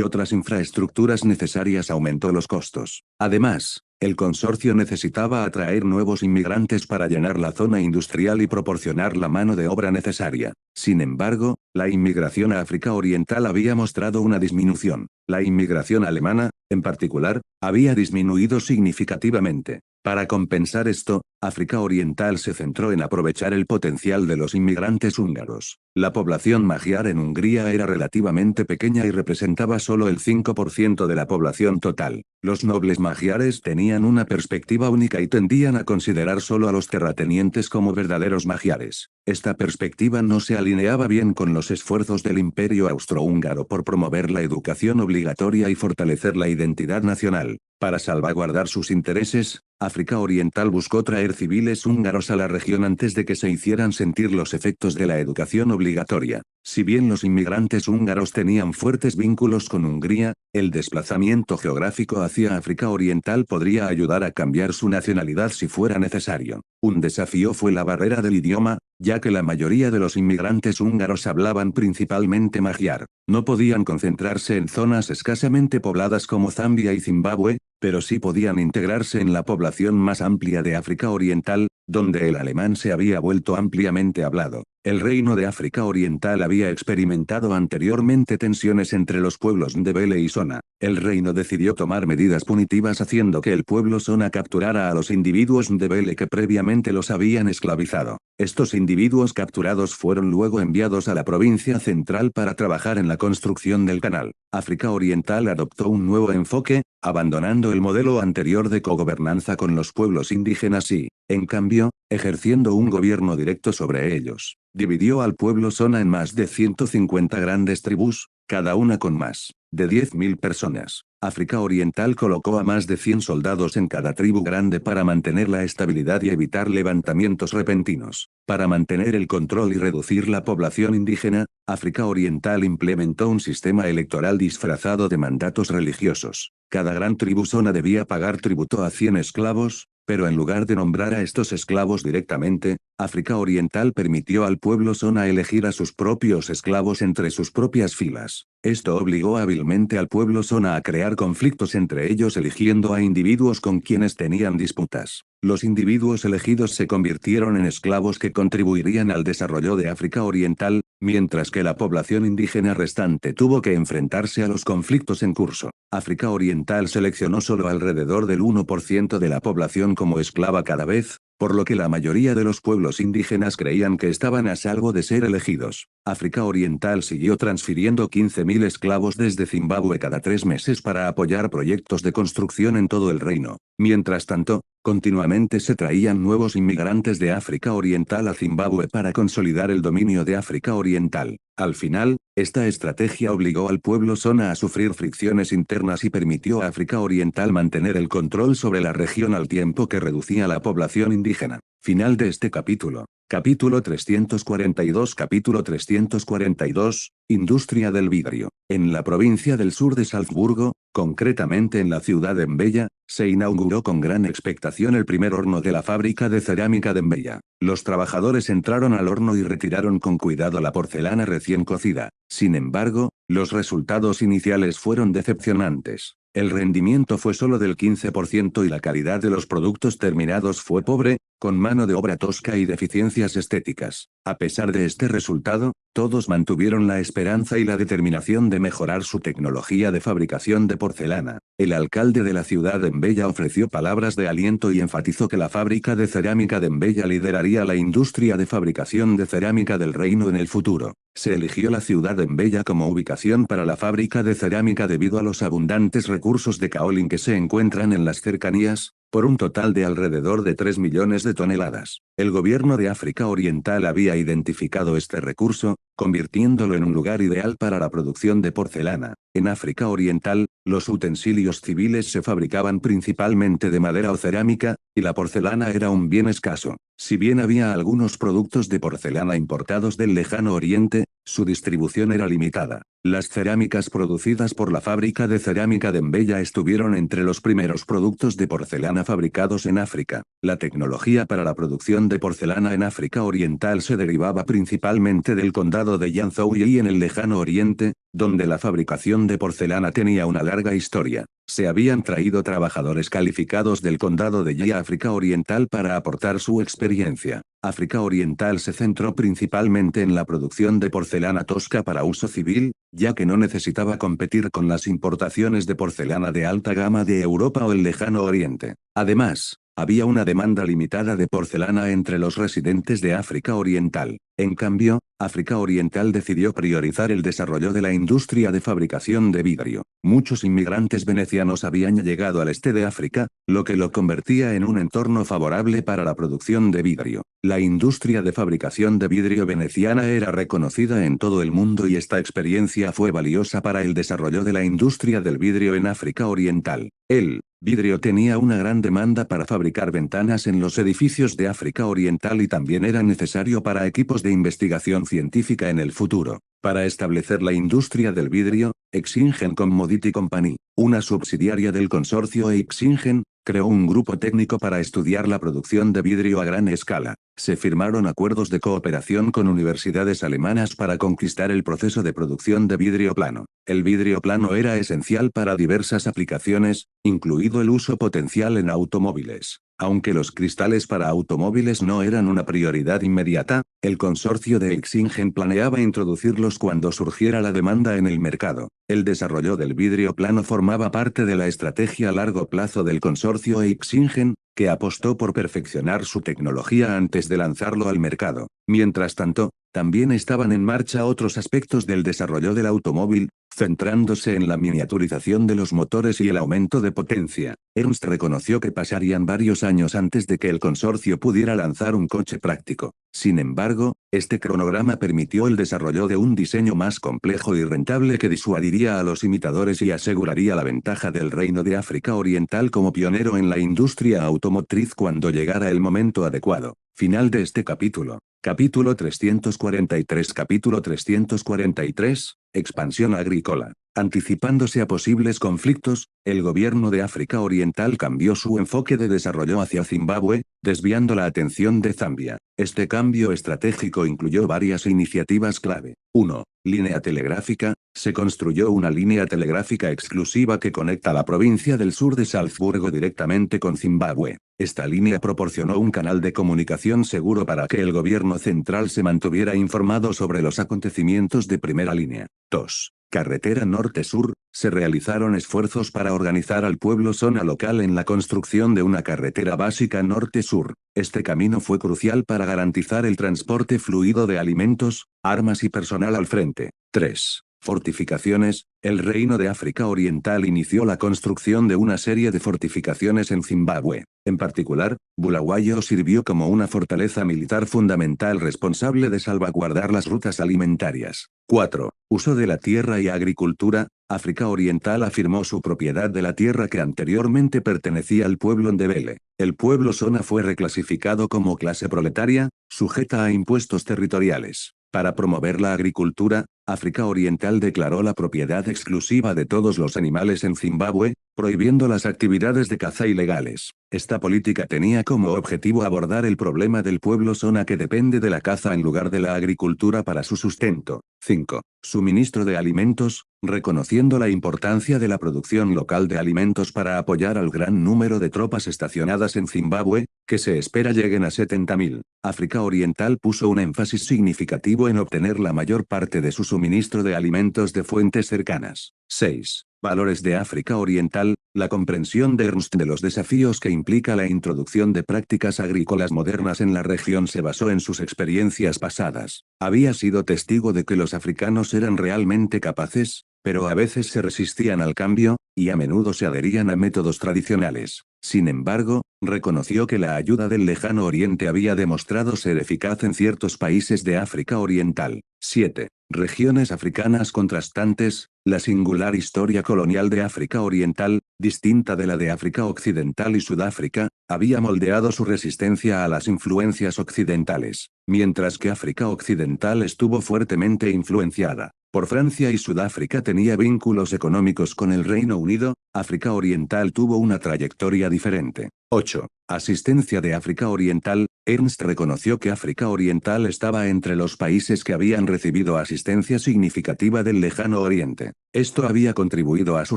otras infraestructuras necesarias aumentó los costos. Además, el consorcio necesitaba atraer nuevos inmigrantes para llenar la zona industrial y proporcionar la mano de obra necesaria. Sin embargo, la inmigración a África Oriental había mostrado una disminución. La inmigración alemana, en particular, había disminuido significativamente. Para compensar esto, África Oriental se centró en aprovechar el potencial de los inmigrantes húngaros. La población magiar en Hungría era relativamente pequeña y representaba solo el 5% de la población total. Los nobles magiares tenían una perspectiva única y tendían a considerar solo a los terratenientes como verdaderos magiares. Esta perspectiva no se alineaba bien con los esfuerzos del Imperio Austrohúngaro por promover la educación obligatoria y fortalecer la identidad nacional. Para salvaguardar sus intereses, África Oriental buscó traer civiles húngaros a la región antes de que se hicieran sentir los efectos de la educación obligatoria. Si bien los inmigrantes húngaros tenían fuertes vínculos con Hungría, el desplazamiento geográfico hacia África Oriental podría ayudar a cambiar su nacionalidad si fuera necesario. Un desafío fue la barrera del idioma, ya que la mayoría de los inmigrantes húngaros hablaban principalmente magiar. No podían concentrarse en zonas escasamente pobladas como Zambia y Zimbabue, pero sí podían integrarse en la población más amplia de África Oriental, donde el alemán se había vuelto ampliamente hablado. El Reino de África Oriental había experimentado anteriormente tensiones entre los pueblos Ndebele y Shona. El reino decidió tomar medidas punitivas haciendo que el pueblo Shona capturara a los individuos Ndebele que previamente los habían esclavizado. Estos individuos capturados fueron luego enviados a la provincia central para trabajar en la construcción del canal. África Oriental adoptó un nuevo enfoque, abandonando el modelo anterior de cogobernanza con los pueblos indígenas y, en cambio, ejerciendo un gobierno directo sobre ellos. Dividió al pueblo Shona en más de 150 grandes tribus, cada una con más de 10.000 personas. África Oriental colocó a más de 100 soldados en cada tribu grande para mantener la estabilidad y evitar levantamientos repentinos. Para mantener el control y reducir la población indígena, África Oriental implementó un sistema electoral disfrazado de mandatos religiosos. Cada gran tribu Shona debía pagar tributo a 100 esclavos, pero en lugar de nombrar a estos esclavos directamente, África Oriental permitió al pueblo Shona elegir a sus propios esclavos entre sus propias filas. Esto obligó hábilmente al pueblo Shona a crear conflictos entre ellos eligiendo a individuos con quienes tenían disputas. Los individuos elegidos se convirtieron en esclavos que contribuirían al desarrollo de África Oriental, mientras que la población indígena restante tuvo que enfrentarse a los conflictos en curso. África Oriental seleccionó solo alrededor del 1% de la población como esclava cada vez, por lo que la mayoría de los pueblos indígenas creían que estaban a salvo de ser elegidos. África Oriental siguió transfiriendo 15.000 esclavos desde Zimbabue cada 3 meses para apoyar proyectos de construcción en todo el reino. Mientras tanto, continuamente se traían nuevos inmigrantes de África Oriental a Zimbabue para consolidar el dominio de África Oriental. Al final, esta estrategia obligó al pueblo Shona a sufrir fricciones internas y permitió a África Oriental mantener el control sobre la región al tiempo que reducía la población indígena. Final de este capítulo. Capítulo 342. Capítulo 342, Industria del vidrio. En la provincia del sur de Salzburgo, concretamente en la ciudad de Mbeya, se inauguró con gran expectación el primer horno de la fábrica de cerámica de Mbeya. Los trabajadores entraron al horno y retiraron con cuidado la porcelana recién cocida. Sin embargo, los resultados iniciales fueron decepcionantes. El rendimiento fue solo del 15% y la calidad de los productos terminados fue pobre, con mano de obra tosca y deficiencias estéticas. A pesar de este resultado, todos mantuvieron la esperanza y la determinación de mejorar su tecnología de fabricación de porcelana. El alcalde de la ciudad de Mbeya ofreció palabras de aliento y enfatizó que la fábrica de cerámica de Mbeya lideraría la industria de fabricación de cerámica del reino en el futuro. Se eligió la ciudad de Mbeya como ubicación para la fábrica de cerámica debido a los abundantes recursos de kaolín que se encuentran en las cercanías, por un total de alrededor de 3 millones de toneladas. El gobierno de África Oriental había identificado este recurso, convirtiéndolo en un lugar ideal para la producción de porcelana. En África Oriental, los utensilios civiles se fabricaban principalmente de madera o cerámica, y la porcelana era un bien escaso. Si bien había algunos productos de porcelana importados del lejano oriente, su distribución era limitada. Las cerámicas producidas por la fábrica de cerámica de Mbeya estuvieron entre los primeros productos de porcelana fabricados en África. La tecnología para la producción de porcelana en África Oriental se derivaba principalmente del condado de Yanzhou en el lejano oriente, donde la fabricación de porcelana tenía una larga historia. Se habían traído trabajadores calificados del condado de Yi a África Oriental para aportar su experiencia. África Oriental se centró principalmente en la producción de porcelana tosca para uso civil, ya que no necesitaba competir con las importaciones de porcelana de alta gama de Europa o el lejano oriente. Además, Había una demanda limitada de porcelana entre los residentes de África Oriental. En cambio, África Oriental decidió priorizar el desarrollo de la industria de fabricación de vidrio. Muchos inmigrantes venecianos habían llegado al este de África, lo que lo convertía en un entorno favorable para la producción de vidrio. La industria de fabricación de vidrio veneciana era reconocida en todo el mundo y esta experiencia fue valiosa para el desarrollo de la industria del vidrio en África Oriental. El vidrio tenía una gran demanda para fabricar ventanas en los edificios de África Oriental y también era necesario para equipos de investigación científica en el futuro. Para establecer la industria del vidrio, Exingen Commodity Company, una subsidiaria del consorcio Exingen, creó un grupo técnico para estudiar la producción de vidrio a gran escala. Se firmaron acuerdos de cooperación con universidades alemanas para conquistar el proceso de producción de vidrio plano. El vidrio plano era esencial para diversas aplicaciones, incluido el uso potencial en automóviles. Aunque los cristales para automóviles no eran una prioridad inmediata, el consorcio de Exingen planeaba introducirlos cuando surgiera la demanda en el mercado. El desarrollo del vidrio plano formaba parte de la estrategia a largo plazo del consorcio Exingen, que apostó por perfeccionar su tecnología antes de lanzarlo al mercado. Mientras tanto, también estaban en marcha otros aspectos del desarrollo del automóvil, centrándose en la miniaturización de los motores y el aumento de potencia. Ernst reconoció que pasarían varios años antes de que el consorcio pudiera lanzar un coche práctico. Sin embargo, este cronograma permitió el desarrollo de un diseño más complejo y rentable que disuadiría a los imitadores y aseguraría la ventaja del Reino de África Oriental como pionero en la industria automotriz cuando llegara el momento adecuado. Final de este capítulo. Capítulo 343. Capítulo 343. Expansión agrícola. Anticipándose a posibles conflictos, el gobierno de África Oriental cambió su enfoque de desarrollo hacia Zimbabue, desviando la atención de Zambia. Este cambio estratégico incluyó varias iniciativas clave. 1. Línea telegráfica. Se construyó una línea telegráfica exclusiva que conecta la provincia del sur de Salzburgo directamente con Zimbabue. Esta línea proporcionó un canal de comunicación seguro para que el gobierno central se mantuviera informado sobre los acontecimientos de primera línea. 2. Carretera norte-sur. Se realizaron esfuerzos para organizar al pueblo zona local en la construcción de una carretera básica norte-sur. Este camino fue crucial para garantizar el transporte fluido de alimentos, armas y personal al frente. 3. Fortificaciones. El Reino de África Oriental inició la construcción de una serie de fortificaciones en Zimbabue. En particular, Bulawayo sirvió como una fortaleza militar fundamental responsable de salvaguardar las rutas alimentarias. 4. Uso de la tierra y agricultura. África Oriental afirmó su propiedad de la tierra que anteriormente pertenecía al pueblo Ndebele. El pueblo Zona fue reclasificado como clase proletaria, sujeta a impuestos territoriales. Para promover la agricultura, África Oriental declaró la propiedad exclusiva de todos los animales en Zimbabue, prohibiendo las actividades de caza ilegales. Esta política tenía como objetivo abordar el problema del pueblo Zona que depende de la caza en lugar de la agricultura para su sustento. 5. Suministro de alimentos. Reconociendo la importancia de la producción local de alimentos para apoyar al gran número de tropas estacionadas en Zimbabue, que se espera lleguen a 70.000, África Oriental puso un énfasis significativo en obtener la mayor parte de su suministro de alimentos de fuentes cercanas. 6. Valores de África Oriental. La comprensión de Ernst de los desafíos que implica la introducción de prácticas agrícolas modernas en la región se basó en sus experiencias pasadas. Había sido testigo de que los africanos eran realmente capaces, pero a veces se resistían al cambio, y a menudo se adherían a métodos tradicionales. Sin embargo, reconoció que la ayuda del lejano oriente había demostrado ser eficaz en ciertos países de África Oriental. 7. Regiones africanas contrastantes. La singular historia colonial de África Oriental, distinta de la de África Occidental y Sudáfrica, había moldeado su resistencia a las influencias occidentales, mientras que África Occidental estuvo fuertemente influenciada por Francia y Sudáfrica tenía vínculos económicos con el Reino Unido. África Oriental tuvo una trayectoria diferente. 8. Asistencia de África Oriental. Ernst reconoció que África Oriental estaba entre los países que habían recibido asistencia significativa del lejano oriente. Esto había contribuido a su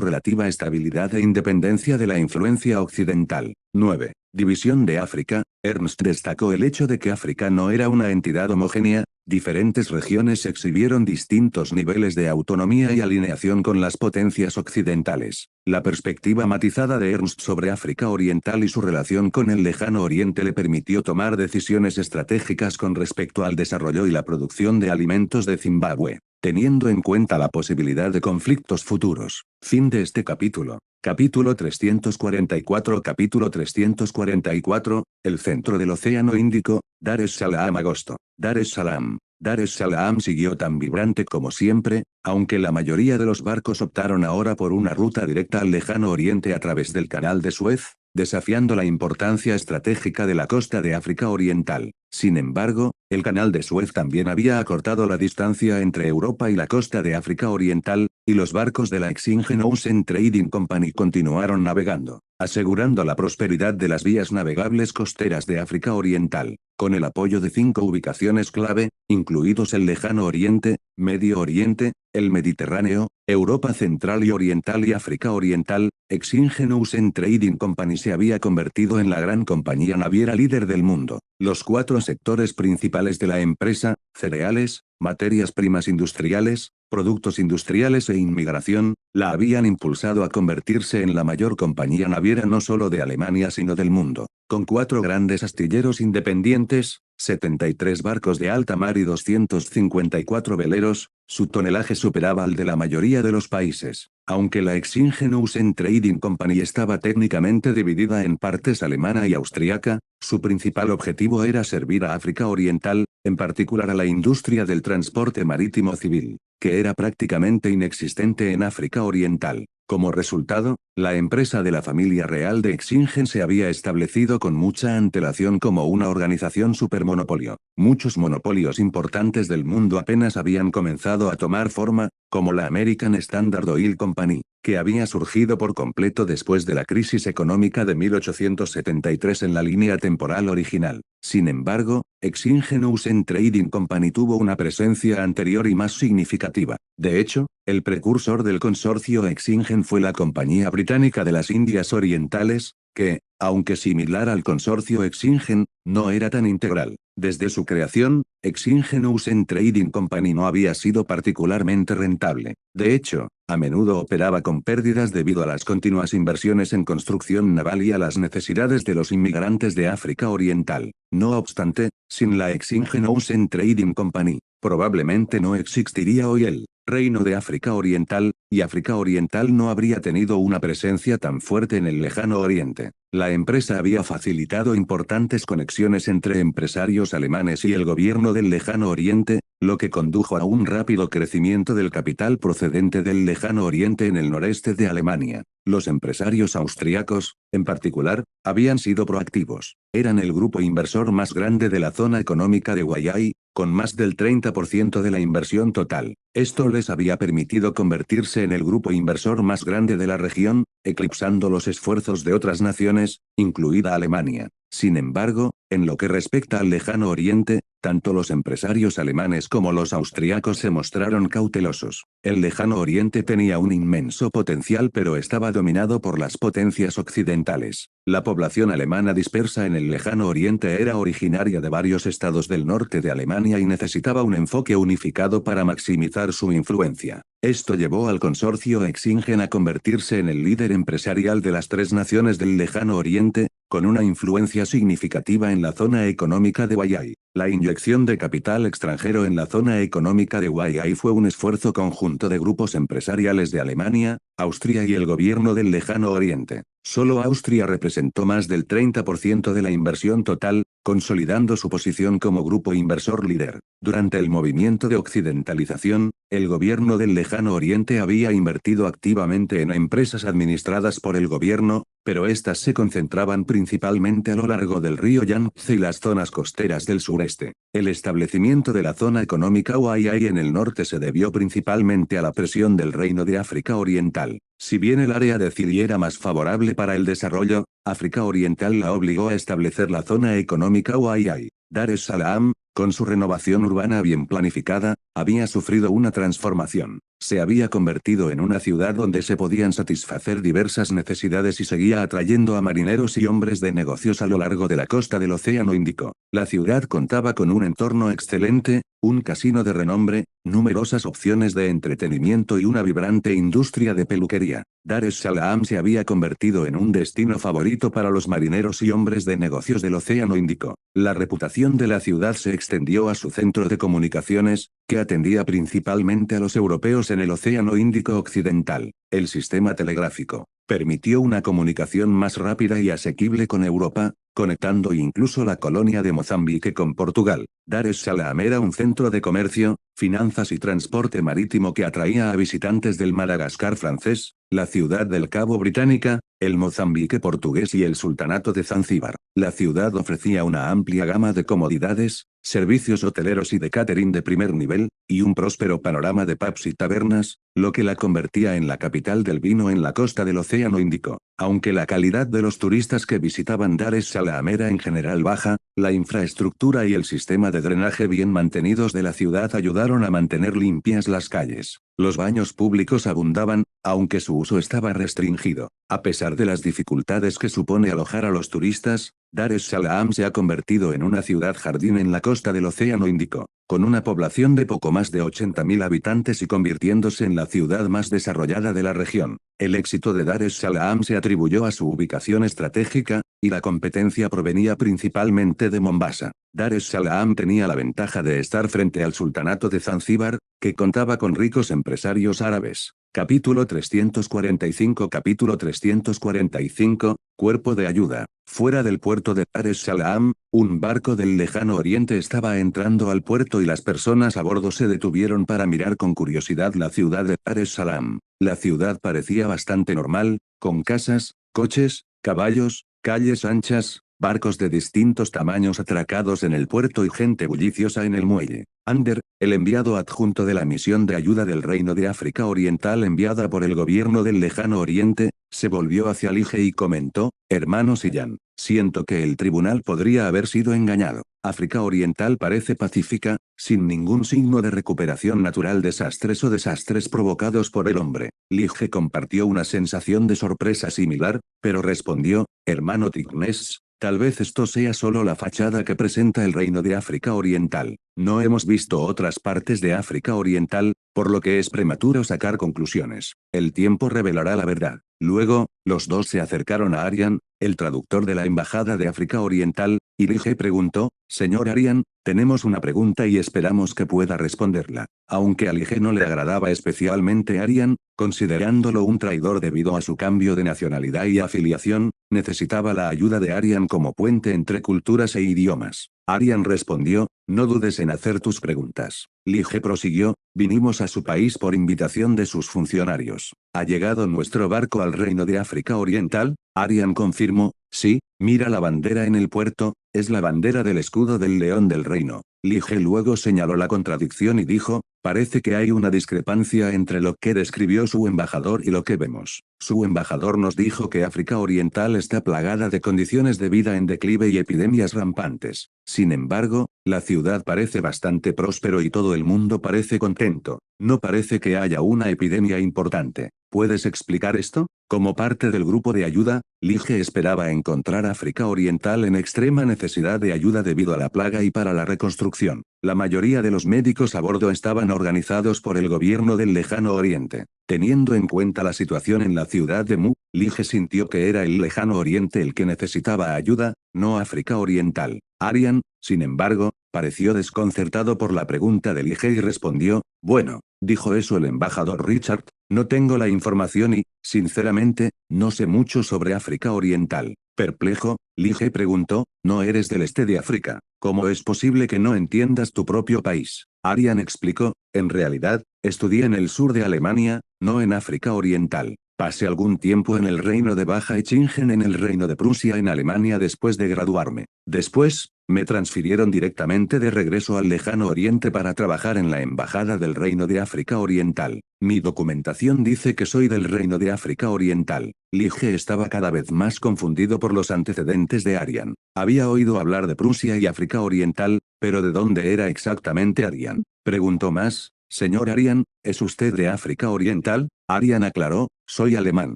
relativa estabilidad e independencia de la influencia occidental. 9. División de África. Ernst destacó el hecho de que África no era una entidad homogénea, Diferentes regiones exhibieron distintos niveles de autonomía y alineación con las potencias occidentales. La perspectiva matizada de Ernst sobre África Oriental y su relación con el Lejano Oriente le permitió tomar decisiones estratégicas con respecto al desarrollo y la producción de alimentos de Zimbabue, teniendo en cuenta la posibilidad de conflictos futuros. Fin de este capítulo. Capítulo 344. Capítulo 344, el centro del Océano Índico, Dar es Salaam. Agosto. Dar es Salaam. Dar es Salaam siguió tan vibrante como siempre, aunque la mayoría de los barcos optaron ahora por una ruta directa al Lejano Oriente a través del Canal de Suez, desafiando la importancia estratégica de la costa de África Oriental. Sin embargo, el Canal de Suez también había acortado la distancia entre Europa y la costa de África Oriental, y los barcos de la Exingen Ocean Trading Company continuaron navegando, asegurando la prosperidad de las vías navegables costeras de África Oriental, con el apoyo de 5 ubicaciones clave, incluidos el Lejano Oriente, Medio Oriente, el Mediterráneo, Europa Central y Oriental y África Oriental. Exingen Ocean Trading Company se había convertido en la gran compañía naviera líder del mundo. Los 4 sectores principales de la empresa, cereales, materias primas industriales, productos industriales e inmigración, la habían impulsado a convertirse en la mayor compañía naviera no solo de Alemania sino del mundo. Con 4 grandes astilleros independientes, 73 barcos de alta mar y 254 veleros, su tonelaje superaba al de la mayoría de los países. Aunque la Exingen Ocean Trading Company estaba técnicamente dividida en partes alemana y austriaca, su principal objetivo era servir a África Oriental, en particular a la industria del transporte marítimo civil, que era prácticamente inexistente en África Oriental. Como resultado, la empresa de la familia real de Exingen se había establecido con mucha antelación como una organización supermonopolio. Muchos monopolios importantes del mundo apenas habían comenzado a tomar forma, como la American Standard Oil Company, que había surgido por completo después de la crisis económica de 1873 en la línea temporal original. Sin embargo, Exingen Ocean Trading Company tuvo una presencia anterior y más significativa. De hecho, el precursor del consorcio Exingen fue la Compañía Británica de las Indias Orientales, que, aunque similar al consorcio Exingen, no era tan integral. Desde su creación, Exingen Ocean Trading Company no había sido particularmente rentable. De hecho, a menudo operaba con pérdidas debido a las continuas inversiones en construcción naval y a las necesidades de los inmigrantes de África Oriental. No obstante, sin la Exingen Ocean Trading Company, probablemente no existiría hoy el Reino de África Oriental, y África Oriental no habría tenido una presencia tan fuerte en el Lejano Oriente. La empresa había facilitado importantes conexiones entre empresarios alemanes y el gobierno del Lejano Oriente, lo que condujo a un rápido crecimiento del capital procedente del Lejano Oriente en el noreste de Alemania. Los empresarios austriacos, en particular, habían sido proactivos. Eran el grupo inversor más grande de la zona económica de Huayai, con más del 30% de la inversión total. Esto les había permitido convertirse en el grupo inversor más grande de la región, eclipsando los esfuerzos de otras naciones, incluida Alemania. Sin embargo, en lo que respecta al Lejano Oriente, tanto los empresarios alemanes como los austriacos se mostraron cautelosos. El Lejano Oriente tenía un inmenso potencial pero estaba dominado por las potencias occidentales. La población alemana dispersa en el Lejano Oriente era originaria de varios estados del norte de Alemania y necesitaba un enfoque unificado para maximizar su influencia. Esto llevó al consorcio Exingen a convertirse en el líder empresarial de las 3 naciones del Lejano Oriente, con una influencia significativa en la zona económica de Huayai. La inyección de capital extranjero en la zona económica de Huayai fue un esfuerzo conjunto de grupos empresariales de Alemania, Austria y el gobierno del Lejano Oriente. Solo Austria representó más del 30% de la inversión total, consolidando su posición como grupo inversor líder. Durante el movimiento de occidentalización, el gobierno del Lejano Oriente había invertido activamente en empresas administradas por el gobierno, pero estas se concentraban principalmente a lo largo del río Yangtze y las zonas costeras del sureste. El establecimiento de la zona económica Huayai en el norte se debió principalmente a la presión del Reino de África Oriental. Si bien el área de Cili era más favorable para el desarrollo, África Oriental la obligó a establecer la zona económica Huayai. Dar es Salaam, con su renovación urbana bien planificada, había sufrido una transformación. Se había convertido en una ciudad donde se podían satisfacer diversas necesidades y seguía atrayendo a marineros y hombres de negocios a lo largo de la costa del Océano Índico. La ciudad contaba con un entorno excelente, un casino de renombre, numerosas opciones de entretenimiento y una vibrante industria de peluquería. Dar es Salaam se había convertido en un destino favorito para los marineros y hombres de negocios del Océano Índico. La reputación de la ciudad se extendió a su centro de comunicaciones, que atendía principalmente a los europeos en el Océano Índico Occidental. El sistema telegráfico permitió una comunicación más rápida y asequible con Europa, conectando incluso la colonia de Mozambique con Portugal. Dar es Salaam era un centro de comercio, finanzas y transporte marítimo que atraía a visitantes del Madagascar francés, la ciudad del Cabo Británica, el Mozambique portugués y el Sultanato de Zanzíbar. La ciudad ofrecía una amplia gama de comodidades, servicios hoteleros y de catering de primer nivel, y un próspero panorama de pubs y tabernas, lo que la convertía en la capital del vino en la costa del Océano Índico. Aunque la calidad de los turistas que visitaban Dar es Salaam era en general baja, la infraestructura y el sistema de drenaje bien mantenidos de la ciudad ayudaron a mantener limpias las calles. Los baños públicos abundaban, aunque su uso estaba restringido. A pesar de las dificultades que supone alojar a los turistas, Dar es Salaam se ha convertido en una ciudad jardín en la costa del Océano Índico, con una población de poco más de 80.000 habitantes y convirtiéndose en la ciudad más desarrollada de la región. El éxito de Dar es Salaam se atribuyó a su ubicación estratégica, y la competencia provenía principalmente de Mombasa. Dar es Salaam tenía la ventaja de estar frente al Sultanato de Zanzíbar, que contaba con ricos empresarios árabes. Capítulo 345 Capítulo 345, Cuerpo de ayuda. Fuera del puerto de Dar es Salaam, un barco del lejano oriente estaba entrando al puerto y las personas a bordo se detuvieron para mirar con curiosidad la ciudad de Dar es Salaam. La ciudad parecía bastante normal, con casas, coches, caballos, calles anchas, barcos de distintos tamaños atracados en el puerto y gente bulliciosa en el muelle. Ander, el enviado adjunto de la misión de ayuda del Reino de África Oriental enviada por el gobierno del lejano oriente, se volvió hacia Lige y comentó: hermano Sillan, siento que el tribunal podría haber sido engañado. África Oriental parece pacífica, sin ningún signo de recuperación natural, desastres o desastres provocados por el hombre. Lige compartió una sensación de sorpresa similar, pero respondió: hermano Tignes, tal vez esto sea solo la fachada que presenta el Reino de África Oriental. No hemos visto otras partes de África Oriental, por lo que es prematuro sacar conclusiones. El tiempo revelará la verdad. Luego, los dos se acercaron a Arian, el traductor de la Embajada de África Oriental, y Lige preguntó: señor Arian, tenemos una pregunta y esperamos que pueda responderla. Aunque a Lige no le agradaba especialmente Arian, considerándolo un traidor debido a su cambio de nacionalidad y afiliación, necesitaba la ayuda de Arian como puente entre culturas e idiomas. Arian respondió: no dudes en hacer tus preguntas. Lige prosiguió: vinimos a su país por invitación de sus funcionarios. ¿Ha llegado nuestro barco al Reino de África Oriental? Arian confirmó: sí, mira la bandera en el puerto, es la bandera del escudo del león del reino. Lige luego señaló la contradicción y dijo: parece que hay una discrepancia entre lo que describió su embajador y lo que vemos. Su embajador nos dijo que África Oriental está plagada de condiciones de vida en declive y epidemias rampantes. Sin embargo, la ciudad parece bastante próspero y todo el mundo parece contento. No parece que haya una epidemia importante. ¿Puedes explicar esto? Como parte del grupo de ayuda, Lige esperaba encontrar África Oriental en extrema necesidad de ayuda debido a la plaga y para la reconstrucción. La mayoría de los médicos a bordo estaban organizados por el gobierno del lejano oriente. Teniendo en cuenta la situación en la ciudad de Mu, Lige sintió que era el lejano oriente el que necesitaba ayuda, no África Oriental. Arian, sin embargo, pareció desconcertado por la pregunta de Lige y respondió: bueno, dijo eso el embajador Richard, no tengo la información y, sinceramente, no sé mucho sobre África Oriental. Perplejo, Lige preguntó: ¿no eres del este de África? ¿Cómo es posible que no entiendas tu propio país? Arian explicó: en realidad, estudié en el sur de Alemania, no en África Oriental. Pasé algún tiempo en el reino de Baja Echingen en el reino de Prusia en Alemania después de graduarme. Después, me transfirieron directamente de regreso al lejano oriente para trabajar en la embajada del reino de África Oriental. Mi documentación dice que soy del reino de África Oriental. Lige estaba cada vez más confundido por los antecedentes de Aryan. Había oído hablar de Prusia y África Oriental, pero ¿de dónde era exactamente Aryan? Preguntó más. Señor Aryan, ¿es usted de África Oriental? Aryan aclaró, soy alemán.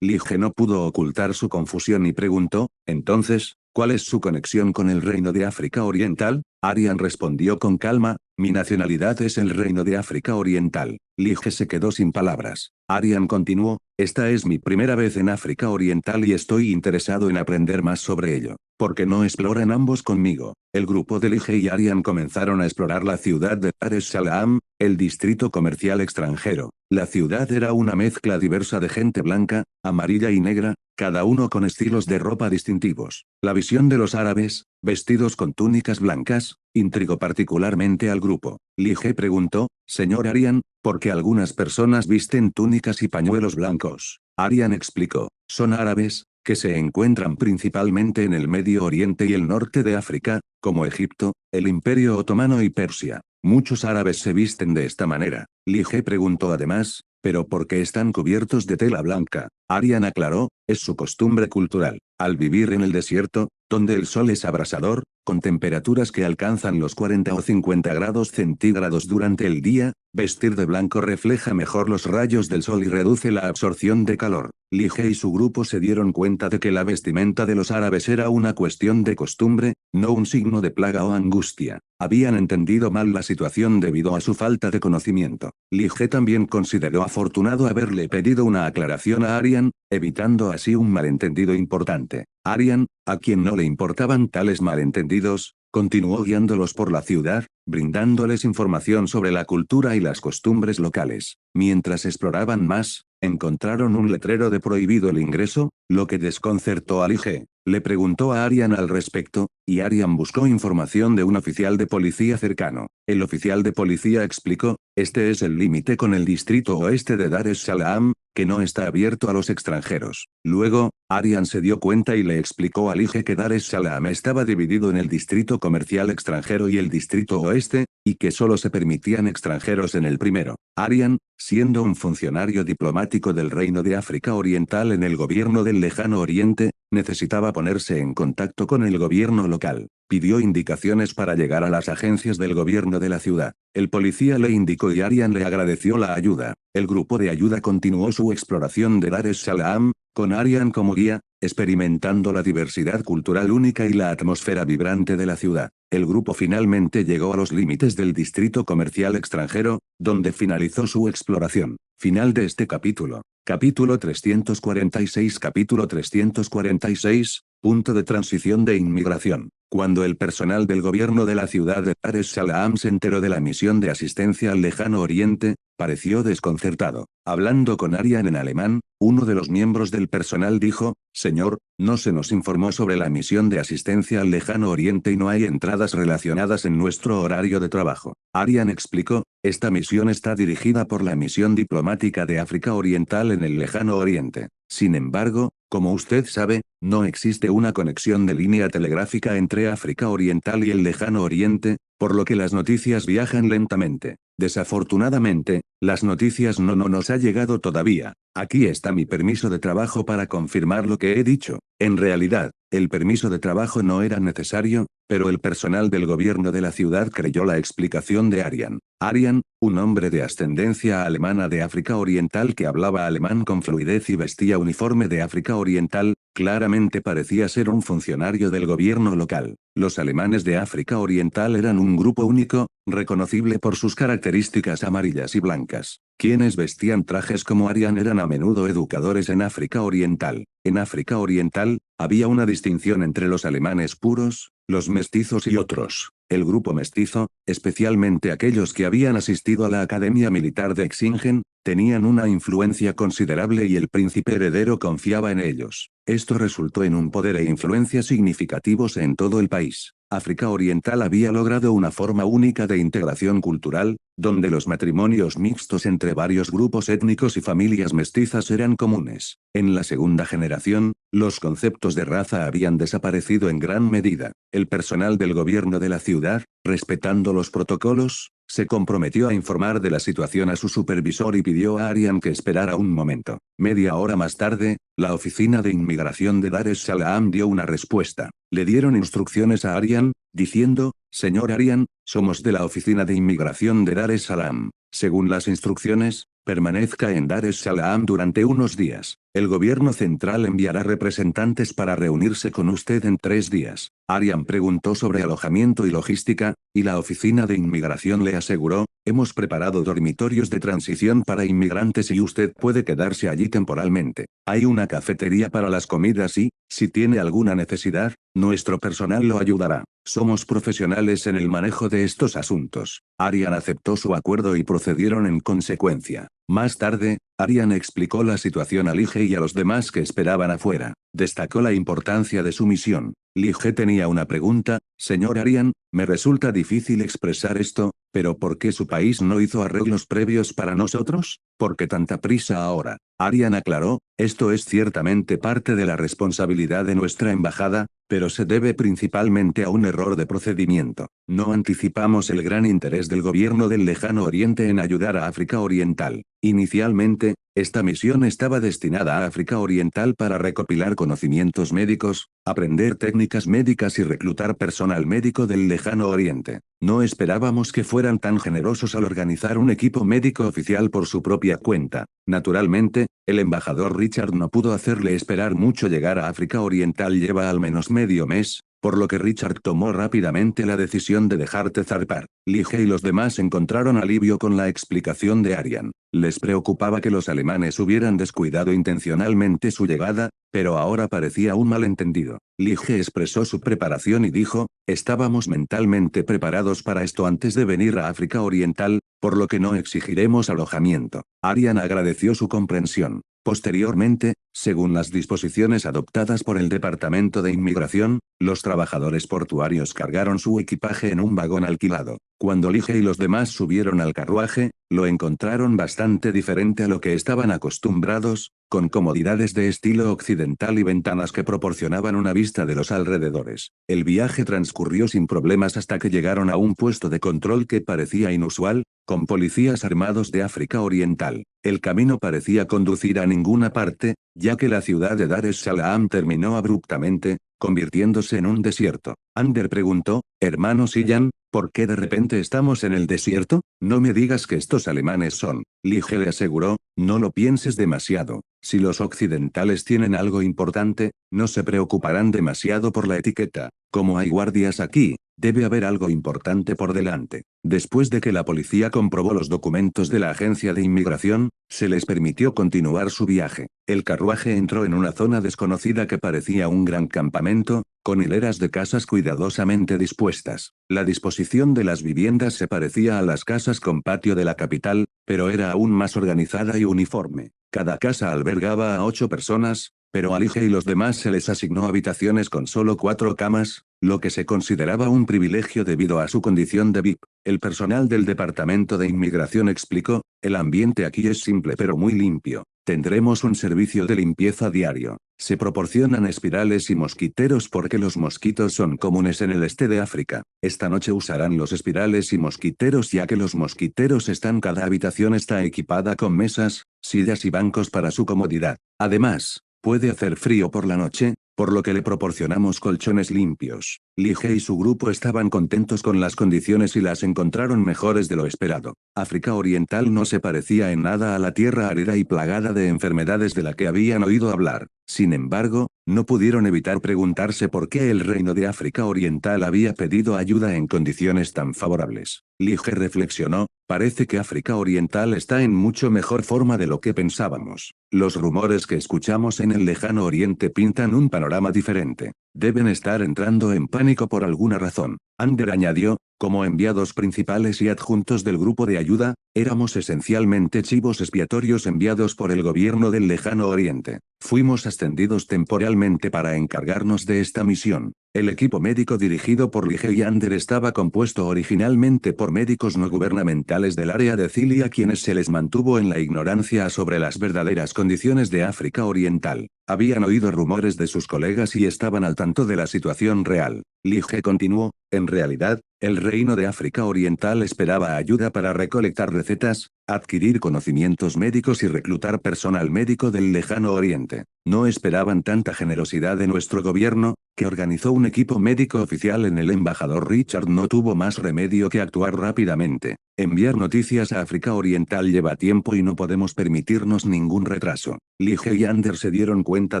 Lige no pudo ocultar su confusión y preguntó, entonces, ¿cuál es su conexión con el reino de África Oriental? Aryan respondió con calma, mi nacionalidad es el reino de África Oriental. Lige se quedó sin palabras. Aryan continuó, esta es mi primera vez en África Oriental y estoy interesado en aprender más sobre ello. ¿Por qué no exploran ambos conmigo? El grupo de Lige y Aryan comenzaron a explorar la ciudad de Dar es Salaam, el distrito comercial extranjero. La ciudad era una mezcla diversa de gente blanca, amarilla y negra, cada uno con estilos de ropa distintivos. La visión de los árabes, vestidos con túnicas blancas, intrigó particularmente al grupo. Lige preguntó, señor Aryan, ¿por qué algunas personas visten túnicas y pañuelos blancos? Aryan explicó, son árabes, que se encuentran principalmente en el Medio Oriente y el norte de África, como Egipto, el Imperio Otomano y Persia. Muchos árabes se visten de esta manera. Lige preguntó además, ¿pero por qué están cubiertos de tela blanca? Aryan aclaró, es su costumbre cultural. Al vivir en el desierto, donde el sol es abrasador, con temperaturas que alcanzan los 40 o 50 grados centígrados durante el día, vestir de blanco refleja mejor los rayos del sol y reduce la absorción de calor. Lige y su grupo se dieron cuenta de que la vestimenta de los árabes era una cuestión de costumbre, no un signo de plaga o angustia. Habían entendido mal la situación debido a su falta de conocimiento. Lige también consideró afortunado haberle pedido una aclaración a Aryan, evitando así un malentendido importante. Aryan, a quien no le importaban tales malentendidos, continuó guiándolos por la ciudad, brindándoles información sobre la cultura y las costumbres locales. Mientras exploraban más, encontraron un letrero de prohibido el ingreso, lo que desconcertó a Lige. Le preguntó a Aryan al respecto, y Aryan buscó información de un oficial de policía cercano. El oficial de policía explicó, este es el límite con el distrito oeste de Dar es Salaam, que no está abierto a los extranjeros. Luego, Aryan se dio cuenta y le explicó a Lige que Dar es Salaam estaba dividido en el distrito comercial extranjero y el distrito oeste, y que solo se permitían extranjeros en el primero. Aryan, siendo un funcionario diplomático del Reino de África Oriental en el gobierno del Lejano Oriente, necesitaba ponerse en contacto con el gobierno local. Pidió indicaciones para llegar a las agencias del gobierno de la ciudad. El policía le indicó y Aryan le agradeció la ayuda. El grupo de ayuda continuó su exploración de Dar es Salaam, con Aryan como guía, experimentando la diversidad cultural única y la atmósfera vibrante de la ciudad. El grupo finalmente llegó a los límites del distrito comercial extranjero, donde finalizó su exploración. Final de este capítulo. Capítulo 346. Capítulo 346, punto de transición de inmigración. Cuando el personal del gobierno de la ciudad de Dar es Salaam se enteró de la misión de asistencia al Lejano Oriente, pareció desconcertado. Hablando con Aryan en alemán, uno de los miembros del personal dijo, señor, no se nos informó sobre la misión de asistencia al Lejano Oriente y no hay entradas relacionadas en nuestro horario de trabajo. Aryan explicó, esta misión está dirigida por la misión diplomática de África Oriental en el Lejano Oriente. Sin embargo, como usted sabe, no existe una conexión de línea telegráfica entre África Oriental y el Lejano Oriente, por lo que las noticias viajan lentamente. Desafortunadamente, las noticias no nos ha llegado todavía. Aquí está mi permiso de trabajo para confirmar lo que he dicho. En realidad, el permiso de trabajo no era necesario, pero el personal del gobierno de la ciudad creyó la explicación de Aryan. Aryan, un hombre de ascendencia alemana de África Oriental que hablaba alemán con fluidez y vestía uniforme de África Oriental, claramente parecía ser un funcionario del gobierno local. Los alemanes de África Oriental eran un grupo único, reconocible por sus características amarillas y blancas. Quienes vestían trajes como Aryan eran a menudo educadores en África Oriental. En África Oriental, había una distinción entre los alemanes puros, los mestizos y otros. El grupo mestizo, especialmente aquellos que habían asistido a la Academia Militar de Echingen, tenían una influencia considerable y el príncipe heredero confiaba en ellos. Esto resultó en un poder e influencia significativos en todo el país. África Oriental había logrado una forma única de integración cultural, donde los matrimonios mixtos entre varios grupos étnicos y familias mestizas eran comunes. En la segunda generación, los conceptos de raza habían desaparecido en gran medida. El personal del gobierno de la ciudad, respetando los protocolos, se comprometió a informar de la situación a su supervisor y pidió a Aryan que esperara un momento. Media hora más tarde, la oficina de inmigración de Dar es Salaam dio una respuesta. Le dieron instrucciones a Aryan, diciendo: «Señor Aryan, somos de la oficina de inmigración de Dar es Salaam. Según las instrucciones, permanezca en Dar es Salaam durante unos días. El gobierno central enviará representantes para reunirse con usted en 3 días». Aryan preguntó sobre alojamiento y logística, y la oficina de inmigración le aseguró: «Hemos preparado dormitorios de transición para inmigrantes y usted puede quedarse allí temporalmente. Hay una cafetería para las comidas y, si tiene alguna necesidad, nuestro personal lo ayudará. Somos profesionales en el manejo de estos asuntos». Aryan aceptó su acuerdo y procedieron en consecuencia. Más tarde, Aryan explicó la situación a Lige y a los demás que esperaban afuera. Destacó la importancia de su misión. Lige tenía una pregunta: «Señor Aryan, me resulta difícil expresar esto, pero ¿por qué su país no hizo arreglos previos para nosotros? ¿Por qué tanta prisa ahora?». Aryan aclaró: «Esto es ciertamente parte de la responsabilidad de nuestra embajada, pero se debe principalmente a un error de procedimiento. No anticipamos el gran interés del gobierno del Lejano Oriente en ayudar a África Oriental. Inicialmente, esta misión estaba destinada a África Oriental para recopilar conocimientos médicos, aprender técnicas médicas y reclutar personal médico del Lejano Oriente. No esperábamos que fueran tan generosos al organizar un equipo médico oficial por su propia cuenta». Naturalmente, el embajador Richard no pudo hacerle esperar mucho. Llegar a África Oriental lleva al menos medio mes, por lo que Richard tomó rápidamente la decisión de dejarte zarpar. Lige y los demás encontraron alivio con la explicación de Aryan. Les preocupaba que los alemanes hubieran descuidado intencionalmente su llegada, pero ahora parecía un malentendido. Lige expresó su preparación y dijo: «Estábamos mentalmente preparados para esto antes de venir a África Oriental, por lo que no exigiremos alojamiento». Aryan agradeció su comprensión. Posteriormente, según las disposiciones adoptadas por el Departamento de Inmigración, los trabajadores portuarios cargaron su equipaje en un vagón alquilado. Cuando Lige y los demás subieron al carruaje, lo encontraron bastante diferente a lo que estaban acostumbrados, con comodidades de estilo occidental y ventanas que proporcionaban una vista de los alrededores. El viaje transcurrió sin problemas hasta que llegaron a un puesto de control que parecía inusual, con policías armados de África Oriental. El camino parecía conducir a ninguna parte, ya que la ciudad de Dar es Salaam terminó abruptamente, convirtiéndose en un desierto. Ander preguntó: «Hermano Sillan, ¿por qué de repente estamos en el desierto? No me digas que estos alemanes son». Lige le aseguró: «No lo pienses demasiado. Si los occidentales tienen algo importante, no se preocuparán demasiado por la etiqueta. Como hay guardias aquí, debe haber algo importante por delante». Después de que la policía comprobó los documentos de la agencia de inmigración, se les permitió continuar su viaje. El carruaje entró en una zona desconocida que parecía un gran campamento, con hileras de casas cuidadosamente dispuestas. La disposición de las viviendas se parecía a las casas con patio de la capital, pero era aún más organizada y uniforme. Cada casa albergaba a 8 personas, pero a Lige y los demás se les asignó habitaciones con solo 4 camas, lo que se consideraba un privilegio debido a su condición de VIP. El personal del Departamento de Inmigración explicó: «El ambiente aquí es simple pero muy limpio. Tendremos un servicio de limpieza diario. Se proporcionan espirales y mosquiteros porque los mosquitos son comunes en el este de África. Esta noche usarán los espirales y mosquiteros ya que los mosquiteros están. Cada habitación está equipada con mesas, sillas y bancos para su comodidad. Además, puede hacer frío por la noche, por lo que le proporcionamos colchones limpios». Lige y su grupo estaban contentos con las condiciones y las encontraron mejores de lo esperado. África Oriental no se parecía en nada a la tierra árida y plagada de enfermedades de la que habían oído hablar. Sin embargo, no pudieron evitar preguntarse por qué el reino de África Oriental había pedido ayuda en condiciones tan favorables. Lige reflexionó: «Parece que África Oriental está en mucho mejor forma de lo que pensábamos. Los rumores que escuchamos en el Lejano Oriente pintan un panorama diferente. Deben estar entrando en pánico por alguna razón». Ander añadió: «Como enviados principales y adjuntos del grupo de ayuda, éramos esencialmente chivos expiatorios enviados por el gobierno del Lejano Oriente. Fuimos ascendidos temporalmente para encargarnos de esta misión. El equipo médico dirigido por Li Yander estaba compuesto originalmente por médicos no gubernamentales del área de Cilia, quienes se les mantuvo en la ignorancia sobre las verdaderas condiciones de África Oriental. Habían oído rumores de sus colegas y estaban al tanto de la situación real. Li continuó: en realidad, el reino de África Oriental esperaba ayuda para recolectar recetas, adquirir conocimientos médicos y reclutar personal médico del lejano oriente. No esperaban tanta generosidad de nuestro gobierno, que organizó un equipo médico oficial. En el embajador Richard no tuvo más remedio que actuar rápidamente. Enviar noticias a África Oriental lleva tiempo y no podemos permitirnos ningún retraso. Li y Ander se dieron cuenta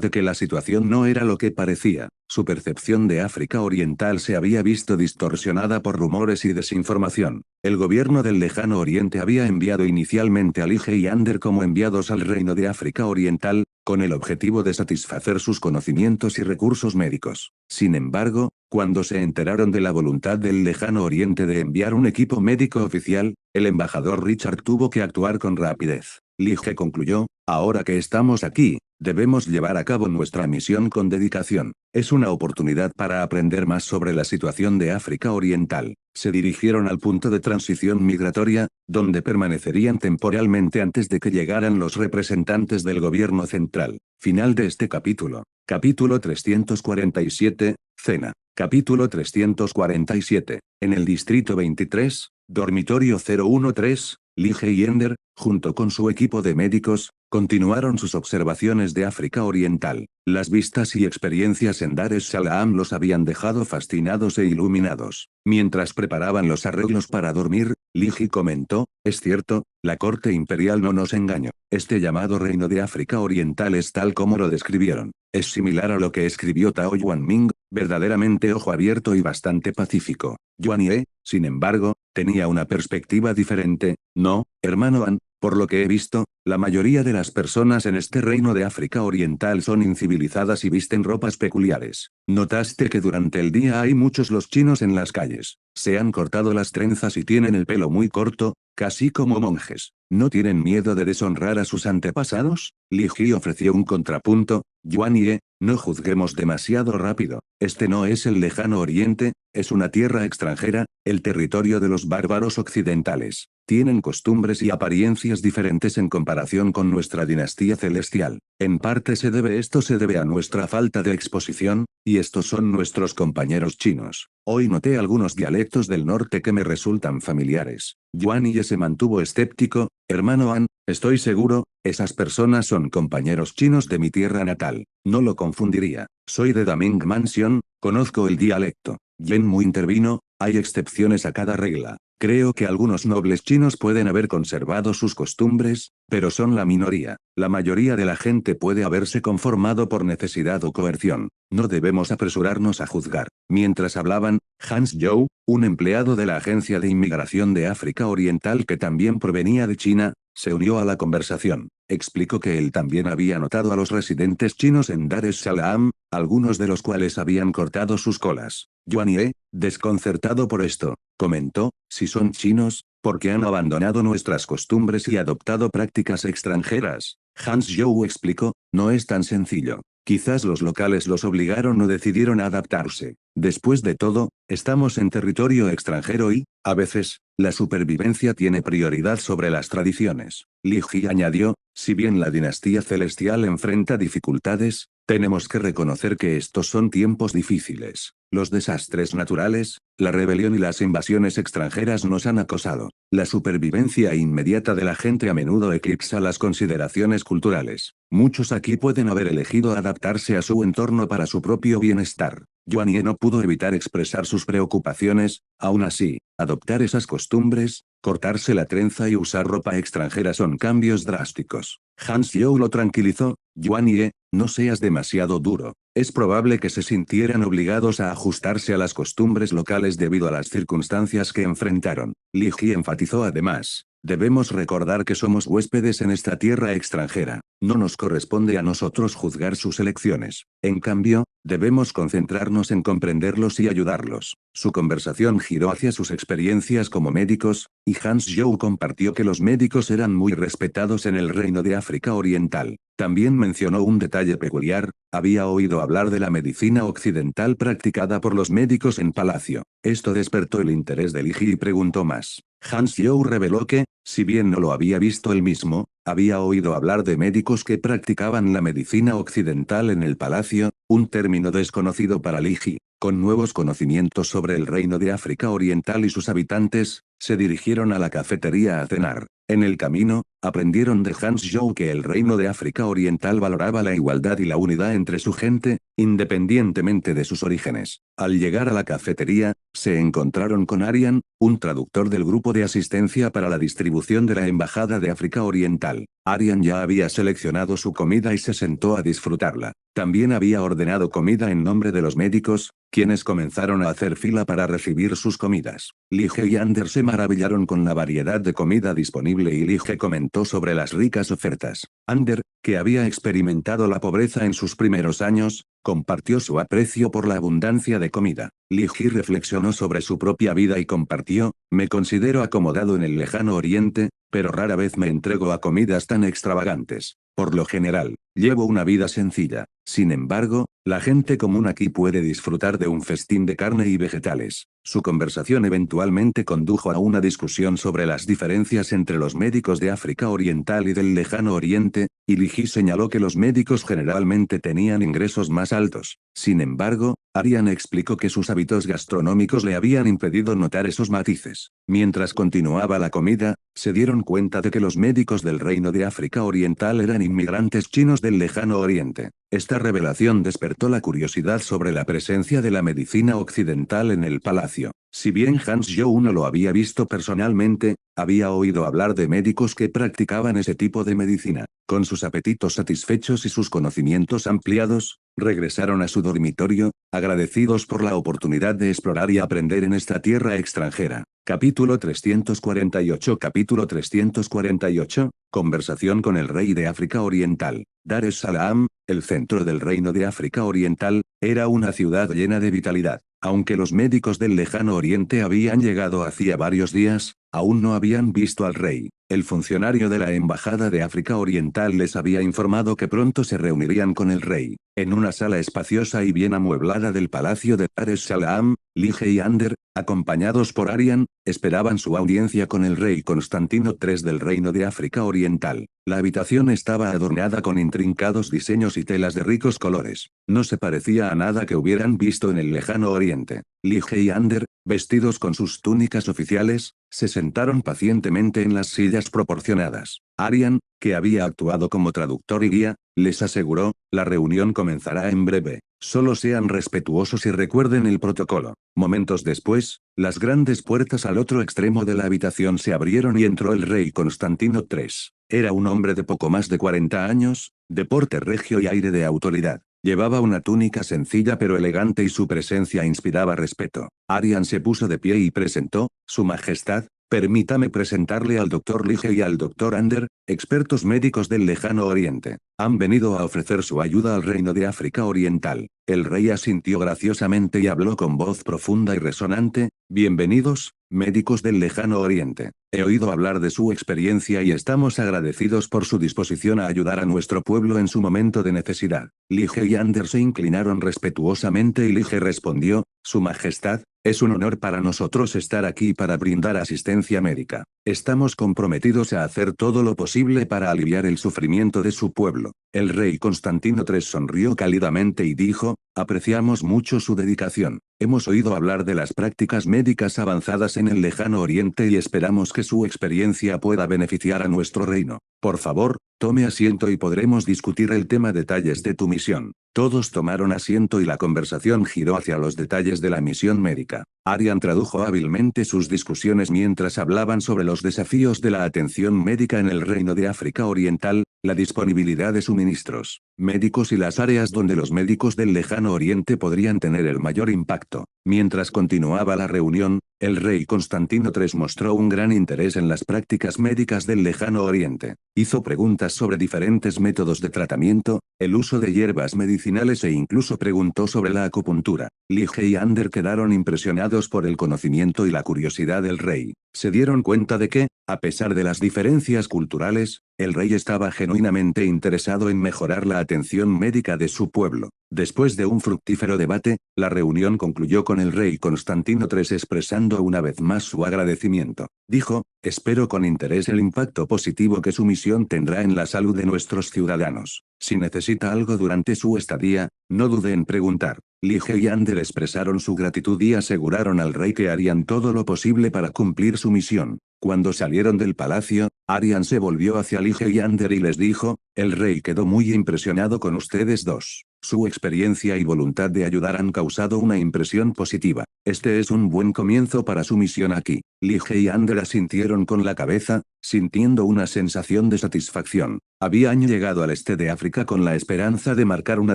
de que la situación no era lo que parecía. Su percepción de África Oriental se había visto distorsionada por rumores y desinformación. El gobierno del lejano oriente había enviado inicialmente a Li y Ander como enviados al reino de África Oriental, con el objetivo de satisfacer sus conocimientos y recursos médicos. Sin embargo, cuando se enteraron de la voluntad del lejano oriente de enviar un equipo médico oficial, el embajador Richard tuvo que actuar con rapidez. Li concluyó: ahora que estamos aquí, debemos llevar a cabo nuestra misión con dedicación. Es una oportunidad para aprender más sobre la situación de África Oriental. Se dirigieron al punto de transición migratoria, donde permanecerían temporalmente antes de que llegaran los representantes del gobierno central. Final de este capítulo. Capítulo 347, Cena. Capítulo 347. En el distrito 23, dormitorio 013, Li y Ender, junto con su equipo de médicos, continuaron sus observaciones de África Oriental. Las vistas y experiencias en Dar es Salaam los habían dejado fascinados e iluminados. Mientras preparaban los arreglos para dormir, Li comentó: es cierto, la corte imperial no nos engañó. Este llamado reino de África Oriental es tal como lo describieron. Es similar a lo que escribió Tao Yuanming, verdaderamente ojo abierto y bastante pacífico. Yuan Ye, sin embargo, tenía una perspectiva diferente. No, hermano An, por lo que he visto, la mayoría de las personas en este reino de África Oriental son incivilizadas y visten ropas peculiares. ¿Notaste que durante el día hay muchos los chinos en las calles? Se han cortado las trenzas y tienen el pelo muy corto, casi como monjes. ¿No tienen miedo de deshonrar a sus antepasados? Li ofreció un contrapunto: Yuan Ye, no juzguemos demasiado rápido. Este no es el lejano oriente, es una tierra extranjera, el territorio de los bárbaros occidentales. Tienen costumbres y apariencias diferentes en comparación con nuestra dinastía celestial. En parte esto se debe a nuestra falta de exposición, y estos son nuestros compañeros chinos. Hoy noté algunos dialectos del norte que me resultan familiares. Yuan Ye se mantuvo escéptico: hermano An, estoy seguro, esas personas son compañeros chinos de mi tierra natal. No lo confundiría. Soy de Daming Mansion, conozco el dialecto. Yen Mu intervino: hay excepciones a cada regla. Creo que algunos nobles chinos pueden haber conservado sus costumbres, pero son la minoría. La mayoría de la gente puede haberse conformado por necesidad o coerción. No debemos apresurarnos a juzgar. Mientras hablaban, Hans Zhou, un empleado de la Agencia de Inmigración de África Oriental que también provenía de China, se unió a la conversación. Explicó que él también había notado a los residentes chinos en Dar es Salaam, algunos de los cuales habían cortado sus colas. Yuan Ye, desconcertado por esto, comentó: si son chinos, ¿por qué han abandonado nuestras costumbres y adoptado prácticas extranjeras? Hans Zhou explicó: no es tan sencillo. Quizás los locales los obligaron o decidieron adaptarse. Después de todo, estamos en territorio extranjero y, a veces, la supervivencia tiene prioridad sobre las tradiciones. Li añadió: si bien la dinastía celestial enfrenta dificultades, tenemos que reconocer que estos son tiempos difíciles. Los desastres naturales, la rebelión y las invasiones extranjeras nos han acosado. La supervivencia inmediata de la gente a menudo eclipsa las consideraciones culturales. Muchos aquí pueden haber elegido adaptarse a su entorno para su propio bienestar. Yuan Ye no pudo evitar expresar sus preocupaciones. Aún así, adoptar esas costumbres, cortarse la trenza y usar ropa extranjera son cambios drásticos. Hans Zhou lo tranquilizó: Yuan Ye, no seas demasiado duro. Es probable que se sintieran obligados a ajustarse a las costumbres locales debido a las circunstancias que enfrentaron. Li enfatizó además: debemos recordar que somos huéspedes en esta tierra extranjera. No nos corresponde a nosotros juzgar sus elecciones. En cambio, Debemos concentrarnos en comprenderlos y ayudarlos. Su conversación giró hacia sus experiencias como médicos, y Hans Zhou compartió que los médicos eran muy respetados en el reino de África Oriental. También mencionó un detalle peculiar: había oído hablar de la medicina occidental practicada por los médicos en palacio. Esto despertó el interés de Li Ji y preguntó más. Hans Zhou reveló que, si bien no lo había visto él mismo, había oído hablar de médicos que practicaban la medicina occidental en el palacio, un término desconocido para Li Ji. Con nuevos conocimientos sobre el reino de África Oriental y sus habitantes, se dirigieron a la cafetería a cenar. En el camino, aprendieron de Hans Zhou que el reino de África Oriental valoraba la igualdad y la unidad entre su gente, independientemente de sus orígenes. Al llegar a la cafetería, se encontraron con Arian, un traductor del grupo de asistencia para la distribución de la Embajada de África Oriental. Arian ya había seleccionado su comida y se sentó a disfrutarla. También había ordenado comida en nombre de los médicos, quienes comenzaron a hacer fila para recibir sus comidas. Li Ji y Ander se maravillaron con la variedad de comida disponible y Li Ji comentó sobre las ricas ofertas. Ander, que había experimentado la pobreza en sus primeros años, compartió su aprecio por la abundancia de comida. Li Ji reflexionó sobre su propia vida y compartió: me considero acomodado en el lejano oriente, pero rara vez me entrego a comidas tan extravagantes. Por lo general, llevo una vida sencilla. Sin embargo, la gente común aquí puede disfrutar de un festín de carne y vegetales. Su conversación eventualmente condujo a una discusión sobre las diferencias entre los médicos de África Oriental y del Lejano Oriente, y Li Ji señaló que los médicos generalmente tenían ingresos más altos. Sin embargo, Arian explicó que sus hábitos gastronómicos le habían impedido notar esos matices. Mientras continuaba la comida, se dieron cuenta de que los médicos del reino de África Oriental eran inmigrantes chinos del Lejano Oriente. Esta revelación despertó la curiosidad sobre la presencia de la medicina occidental en el palacio. Si bien Hans Zhou no lo había visto personalmente, había oído hablar de médicos que practicaban ese tipo de medicina. Con sus apetitos satisfechos y sus conocimientos ampliados, regresaron a su dormitorio, agradecidos por la oportunidad de explorar y aprender en esta tierra extranjera. Capítulo 348. Capítulo 348, Conversación con el rey de África Oriental. Dar es Salaam, el centro del reino de África Oriental, era una ciudad llena de vitalidad. Aunque los médicos del Lejano Oriente habían llegado hacía varios días, aún no habían visto al rey. El funcionario de la Embajada de África Oriental les había informado que pronto se reunirían con el rey. En una sala espaciosa y bien amueblada del palacio de Dar es Salaam, Li Ji y Ander, acompañados por Arian, esperaban su audiencia con el rey Constantino III del reino de África Oriental. La habitación estaba adornada con intrincados diseños y telas de ricos colores. No se parecía a nada que hubieran visto en el Lejano Oriente. Li Ji y Ander, vestidos con sus túnicas oficiales, se sentaron pacientemente en las sillas proporcionadas. Arian, que había actuado como traductor y guía, les aseguró: la reunión comenzará en breve. Solo sean respetuosos y recuerden el protocolo. Momentos después, las grandes puertas al otro extremo de la habitación se abrieron y entró el rey Constantino III. Era un hombre de poco más de 40 años, de porte regio y aire de autoridad. Llevaba una túnica sencilla pero elegante y su presencia inspiraba respeto. Arian se puso de pie y presentó: Su Majestad, permítame presentarle al Dr. Li Ji y al Dr. Ander, expertos médicos del Lejano Oriente. Han venido a ofrecer su ayuda al reino de África Oriental. El rey asintió graciosamente y habló con voz profunda y resonante: bienvenidos, médicos del Lejano Oriente. He oído hablar de su experiencia y estamos agradecidos por su disposición a ayudar a nuestro pueblo en su momento de necesidad. Li Ji y Ander se inclinaron respetuosamente y Li Ji respondió: Su Majestad, es un honor para nosotros estar aquí para brindar asistencia médica. Estamos comprometidos a hacer todo lo posible para aliviar el sufrimiento de su pueblo. El rey Constantino III sonrió cálidamente y dijo: apreciamos mucho su dedicación. Hemos oído hablar de las prácticas médicas avanzadas en el Lejano Oriente y esperamos que su experiencia pueda beneficiar a nuestro reino. Por favor, tome asiento y podremos discutir el tema detalles de tu misión. Todos tomaron asiento y la conversación giró hacia los detalles de la misión médica. Arian tradujo hábilmente sus discusiones mientras hablaban sobre los desafíos de la atención médica en el reino de África Oriental, la disponibilidad de suministros médicos y las áreas donde los médicos del Lejano Oriente podrían tener el mayor impacto. Mientras continuaba la reunión, El rey Constantino III mostró un gran interés en las prácticas médicas del lejano oriente. Hizo preguntas sobre diferentes métodos de tratamiento, el uso de hierbas medicinales e incluso preguntó sobre la acupuntura. Lige y Ander quedaron impresionados por el conocimiento y la curiosidad del rey. Se dieron cuenta de que, a pesar de las diferencias culturales, el rey estaba genuinamente interesado en mejorar la atención médica de su pueblo. Después de un fructífero debate, la reunión concluyó con el rey Constantino III expresando una vez más su agradecimiento. Dijo: espero con interés el impacto positivo que su misión tendrá en la salud de nuestros ciudadanos. Si necesita algo durante su estadía, no dude en preguntar. Lige y Ander expresaron su gratitud y aseguraron al rey que harían todo lo posible para cumplir su misión. Cuando salieron del palacio, Arian se volvió hacia Lige y Ander y les dijo: el rey quedó muy impresionado con ustedes dos. Su experiencia y voluntad de ayudar han causado una impresión positiva. Este es un buen comienzo para su misión aquí. Lige y Ander asintieron con la cabeza, sintiendo una sensación de satisfacción. Habían llegado al este de África con la esperanza de marcar una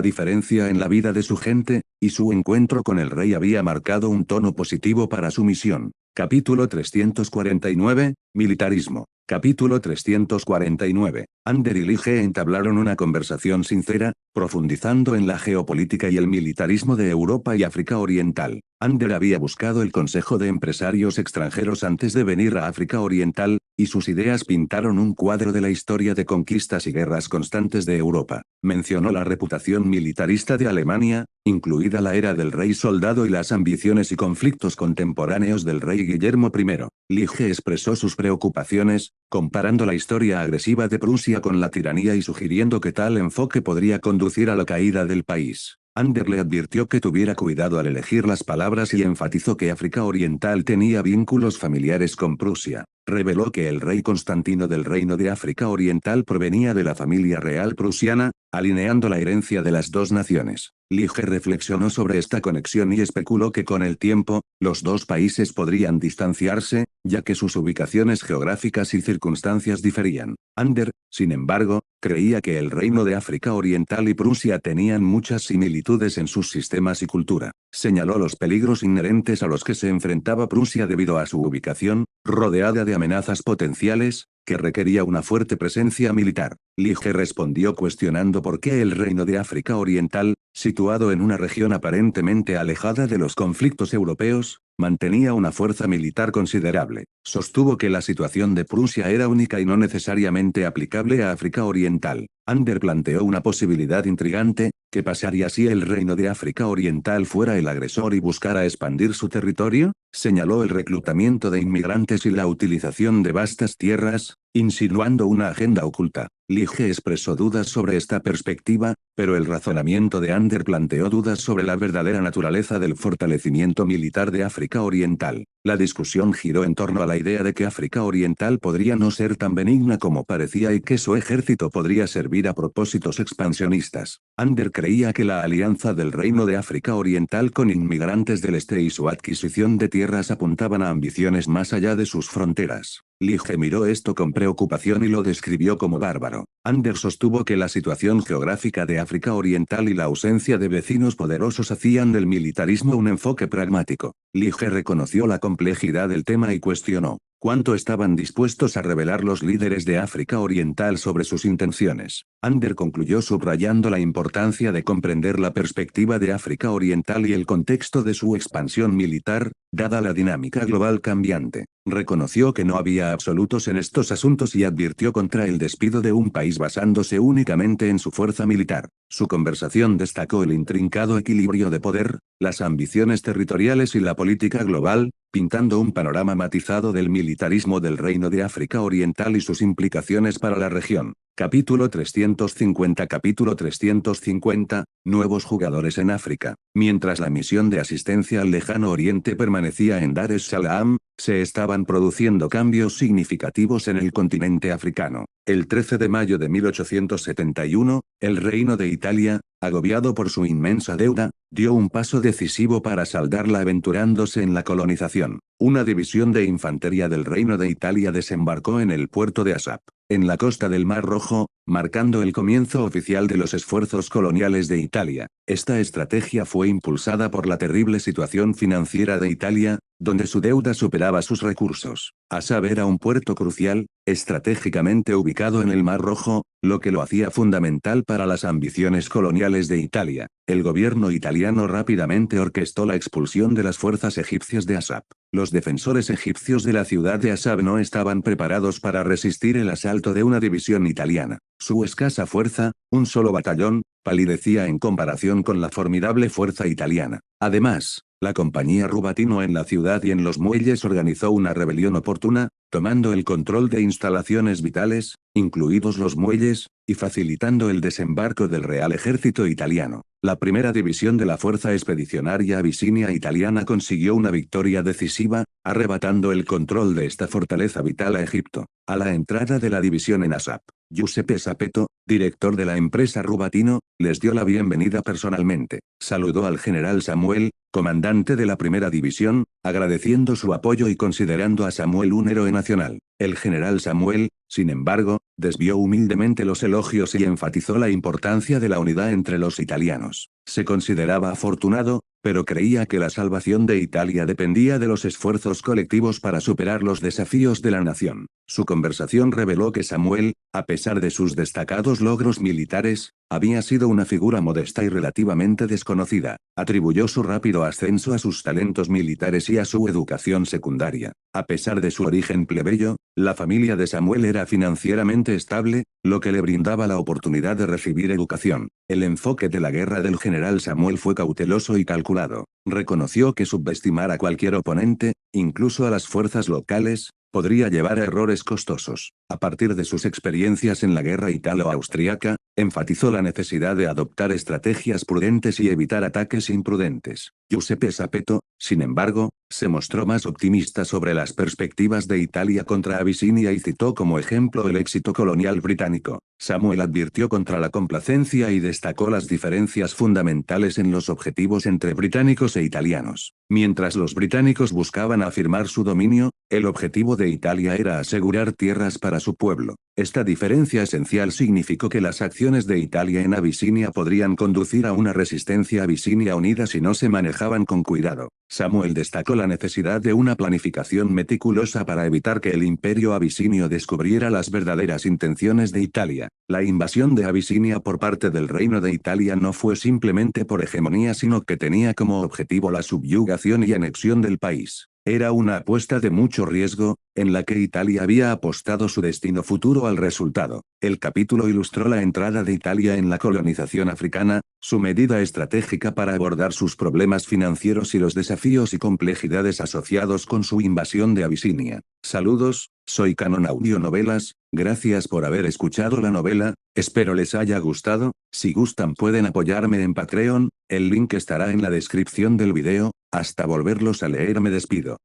diferencia en la vida de su gente, y su encuentro con el rey había marcado un tono positivo para su misión. Capítulo 349, Militarismo. Capítulo 349. Ander y Lige entablaron una conversación sincera, profundizando en la geopolítica y el militarismo de Europa y África Oriental. Ander había buscado el consejo de empresarios extranjeros antes de venir a África Oriental, y sus ideas pintaron un cuadro de la historia de conquistas y guerras constantes de Europa. Mencionó la reputación militarista de Alemania, incluida la era del rey soldado y las ambiciones y conflictos contemporáneos del rey Guillermo I. Lige expresó sus preocupaciones, comparando la historia agresiva de Prusia con la tiranía y sugiriendo que tal enfoque podría conducir a la caída del país. Ander le advirtió que tuviera cuidado al elegir las palabras y enfatizó que África Oriental tenía vínculos familiares con Prusia. Reveló que el rey Constantino del Reino de África Oriental provenía de la familia real prusiana, alineando la herencia de las dos naciones. Lige reflexionó sobre esta conexión y especuló que con el tiempo, los dos países podrían distanciarse, ya que sus ubicaciones geográficas y circunstancias diferían. Ander, sin embargo, creía que el Reino de África Oriental y Prusia tenían muchas similitudes en sus sistemas y cultura. Señaló los peligros inherentes a los que se enfrentaba Prusia debido a su ubicación, rodeada de amenazas potenciales, que requería una fuerte presencia militar. Lige respondió cuestionando por qué el Reino de África Oriental, situado en una región aparentemente alejada de los conflictos europeos, mantenía una fuerza militar considerable. Sostuvo que la situación de Prusia era única y no necesariamente aplicable a África Oriental. Ander planteó una posibilidad intrigante: ¿qué pasaría si el Reino de África Oriental fuera el agresor y buscara expandir su territorio? Señaló el reclutamiento de inmigrantes y la utilización de vastas tierras, insinuando una agenda oculta. Lige expresó dudas sobre esta perspectiva, pero el razonamiento de Ander planteó dudas sobre la verdadera naturaleza del fortalecimiento militar de África Oriental. La discusión giró en torno a la idea de que África Oriental podría no ser tan benigna como parecía y que su ejército podría servir a propósitos expansionistas. Ander creía que la alianza del Reino de África Oriental con inmigrantes del este y su adquisición de tierras apuntaban a ambiciones más allá de sus fronteras. Lige miró esto con preocupación y lo describió como bárbaro. Ander sostuvo que la situación geográfica de África Oriental y la ausencia de vecinos poderosos hacían del militarismo un enfoque pragmático. Lige reconoció la complejidad del tema y cuestionó cuánto estaban dispuestos a revelar los líderes de África Oriental sobre sus intenciones. Ander concluyó subrayando la importancia de comprender la perspectiva de África Oriental y el contexto de su expansión militar, dada la dinámica global cambiante. Reconoció que no había absolutos en estos asuntos y advirtió contra el despido de un país basándose únicamente en su fuerza militar. Su conversación destacó el intrincado equilibrio de poder, las ambiciones territoriales y la política global, pintando un panorama matizado del militarismo del Reino de África Oriental y sus implicaciones para la región. Capítulo 350. Capítulo 350, Nuevos jugadores en África. Mientras la misión de asistencia al lejano oriente permanecía en Dar es Salaam, se estaban produciendo cambios significativos en el continente africano. El 13 de mayo de 1871, el Reino de Italia, agobiado por su inmensa deuda, dio un paso decisivo para saldarla aventurándose en la colonización. Una división de infantería del Reino de Italia desembarcó en el puerto de Assab, en la costa del Mar Rojo, marcando el comienzo oficial de los esfuerzos coloniales de Italia. Esta estrategia fue impulsada por la terrible situación financiera de Italia, donde su deuda superaba sus recursos. Asab era un puerto crucial, estratégicamente ubicado en el Mar Rojo, lo que lo hacía fundamental para las ambiciones coloniales de Italia. El gobierno italiano rápidamente orquestó la expulsión de las fuerzas egipcias de Asab. Los defensores egipcios de la ciudad de Asab no estaban preparados para resistir el asalto de una división italiana. Su escasa fuerza, un solo batallón, palidecía en comparación con la formidable fuerza italiana. Además, la compañía Rubatino en la ciudad y en los muelles organizó una rebelión oportuna, tomando el control de instalaciones vitales, incluidos los muelles, y facilitando el desembarco del Real Ejército italiano. La primera división de la Fuerza Expedicionaria Abisinia italiana consiguió una victoria decisiva, arrebatando el control de esta fortaleza vital a Egipto. A la entrada de la división en Asab, Giuseppe Sapeto, director de la empresa Rubatino, les dio la bienvenida personalmente. Saludó al general Samuel, comandante de la primera división, agradeciendo su apoyo y considerando a Samuel un héroe nacional. El general Samuel, sin embargo, desvió humildemente los elogios y enfatizó la importancia de la unidad entre los italianos. Se consideraba afortunado, pero creía que la salvación de Italia dependía de los esfuerzos colectivos para superar los desafíos de la nación. Su conversación reveló que Samuel, a pesar de sus destacados logros militares, había sido una figura modesta y relativamente desconocida. Atribuyó su rápido ascenso a sus talentos militares y a su educación secundaria. A pesar de su origen plebeyo, la familia de Samuel era financieramente estable, lo que le brindaba la oportunidad de recibir educación. El enfoque de la guerra del general Samuel fue cauteloso y calculado. Reconoció que subestimar a cualquier oponente, incluso a las fuerzas locales, podría llevar a errores costosos. A partir de sus experiencias en la guerra italo-austriaca, enfatizó la necesidad de adoptar estrategias prudentes y evitar ataques imprudentes. Giuseppe Sapeto, sin embargo, se mostró más optimista sobre las perspectivas de Italia contra Abisinia y citó como ejemplo el éxito colonial británico. Samuel advirtió contra la complacencia y destacó las diferencias fundamentales en los objetivos entre británicos e italianos. Mientras los británicos buscaban afirmar su dominio, el objetivo de Italia era asegurar tierras para su pueblo. Esta diferencia esencial significó que las acciones de Italia en Abisinia podrían conducir a una resistencia abisinia unida si no se manejaban con cuidado. Samuel destacó la necesidad de una planificación meticulosa para evitar que el imperio abisinio descubriera las verdaderas intenciones de Italia. La invasión de Abisinia por parte del Reino de Italia no fue simplemente por hegemonía, sino que tenía como objetivo la subyugación y anexión del país. Era una apuesta de mucho riesgo, en la que Italia había apostado su destino futuro al resultado. El capítulo ilustró la entrada de Italia en la colonización africana, su medida estratégica para abordar sus problemas financieros y los desafíos y complejidades asociados con su invasión de Abisinia. Saludos, soy Canon Audio Novelas, gracias por haber escuchado la novela, espero les haya gustado. Si gustan pueden apoyarme en Patreon, el link estará en la descripción del video. Hasta volverlos a leer me despido.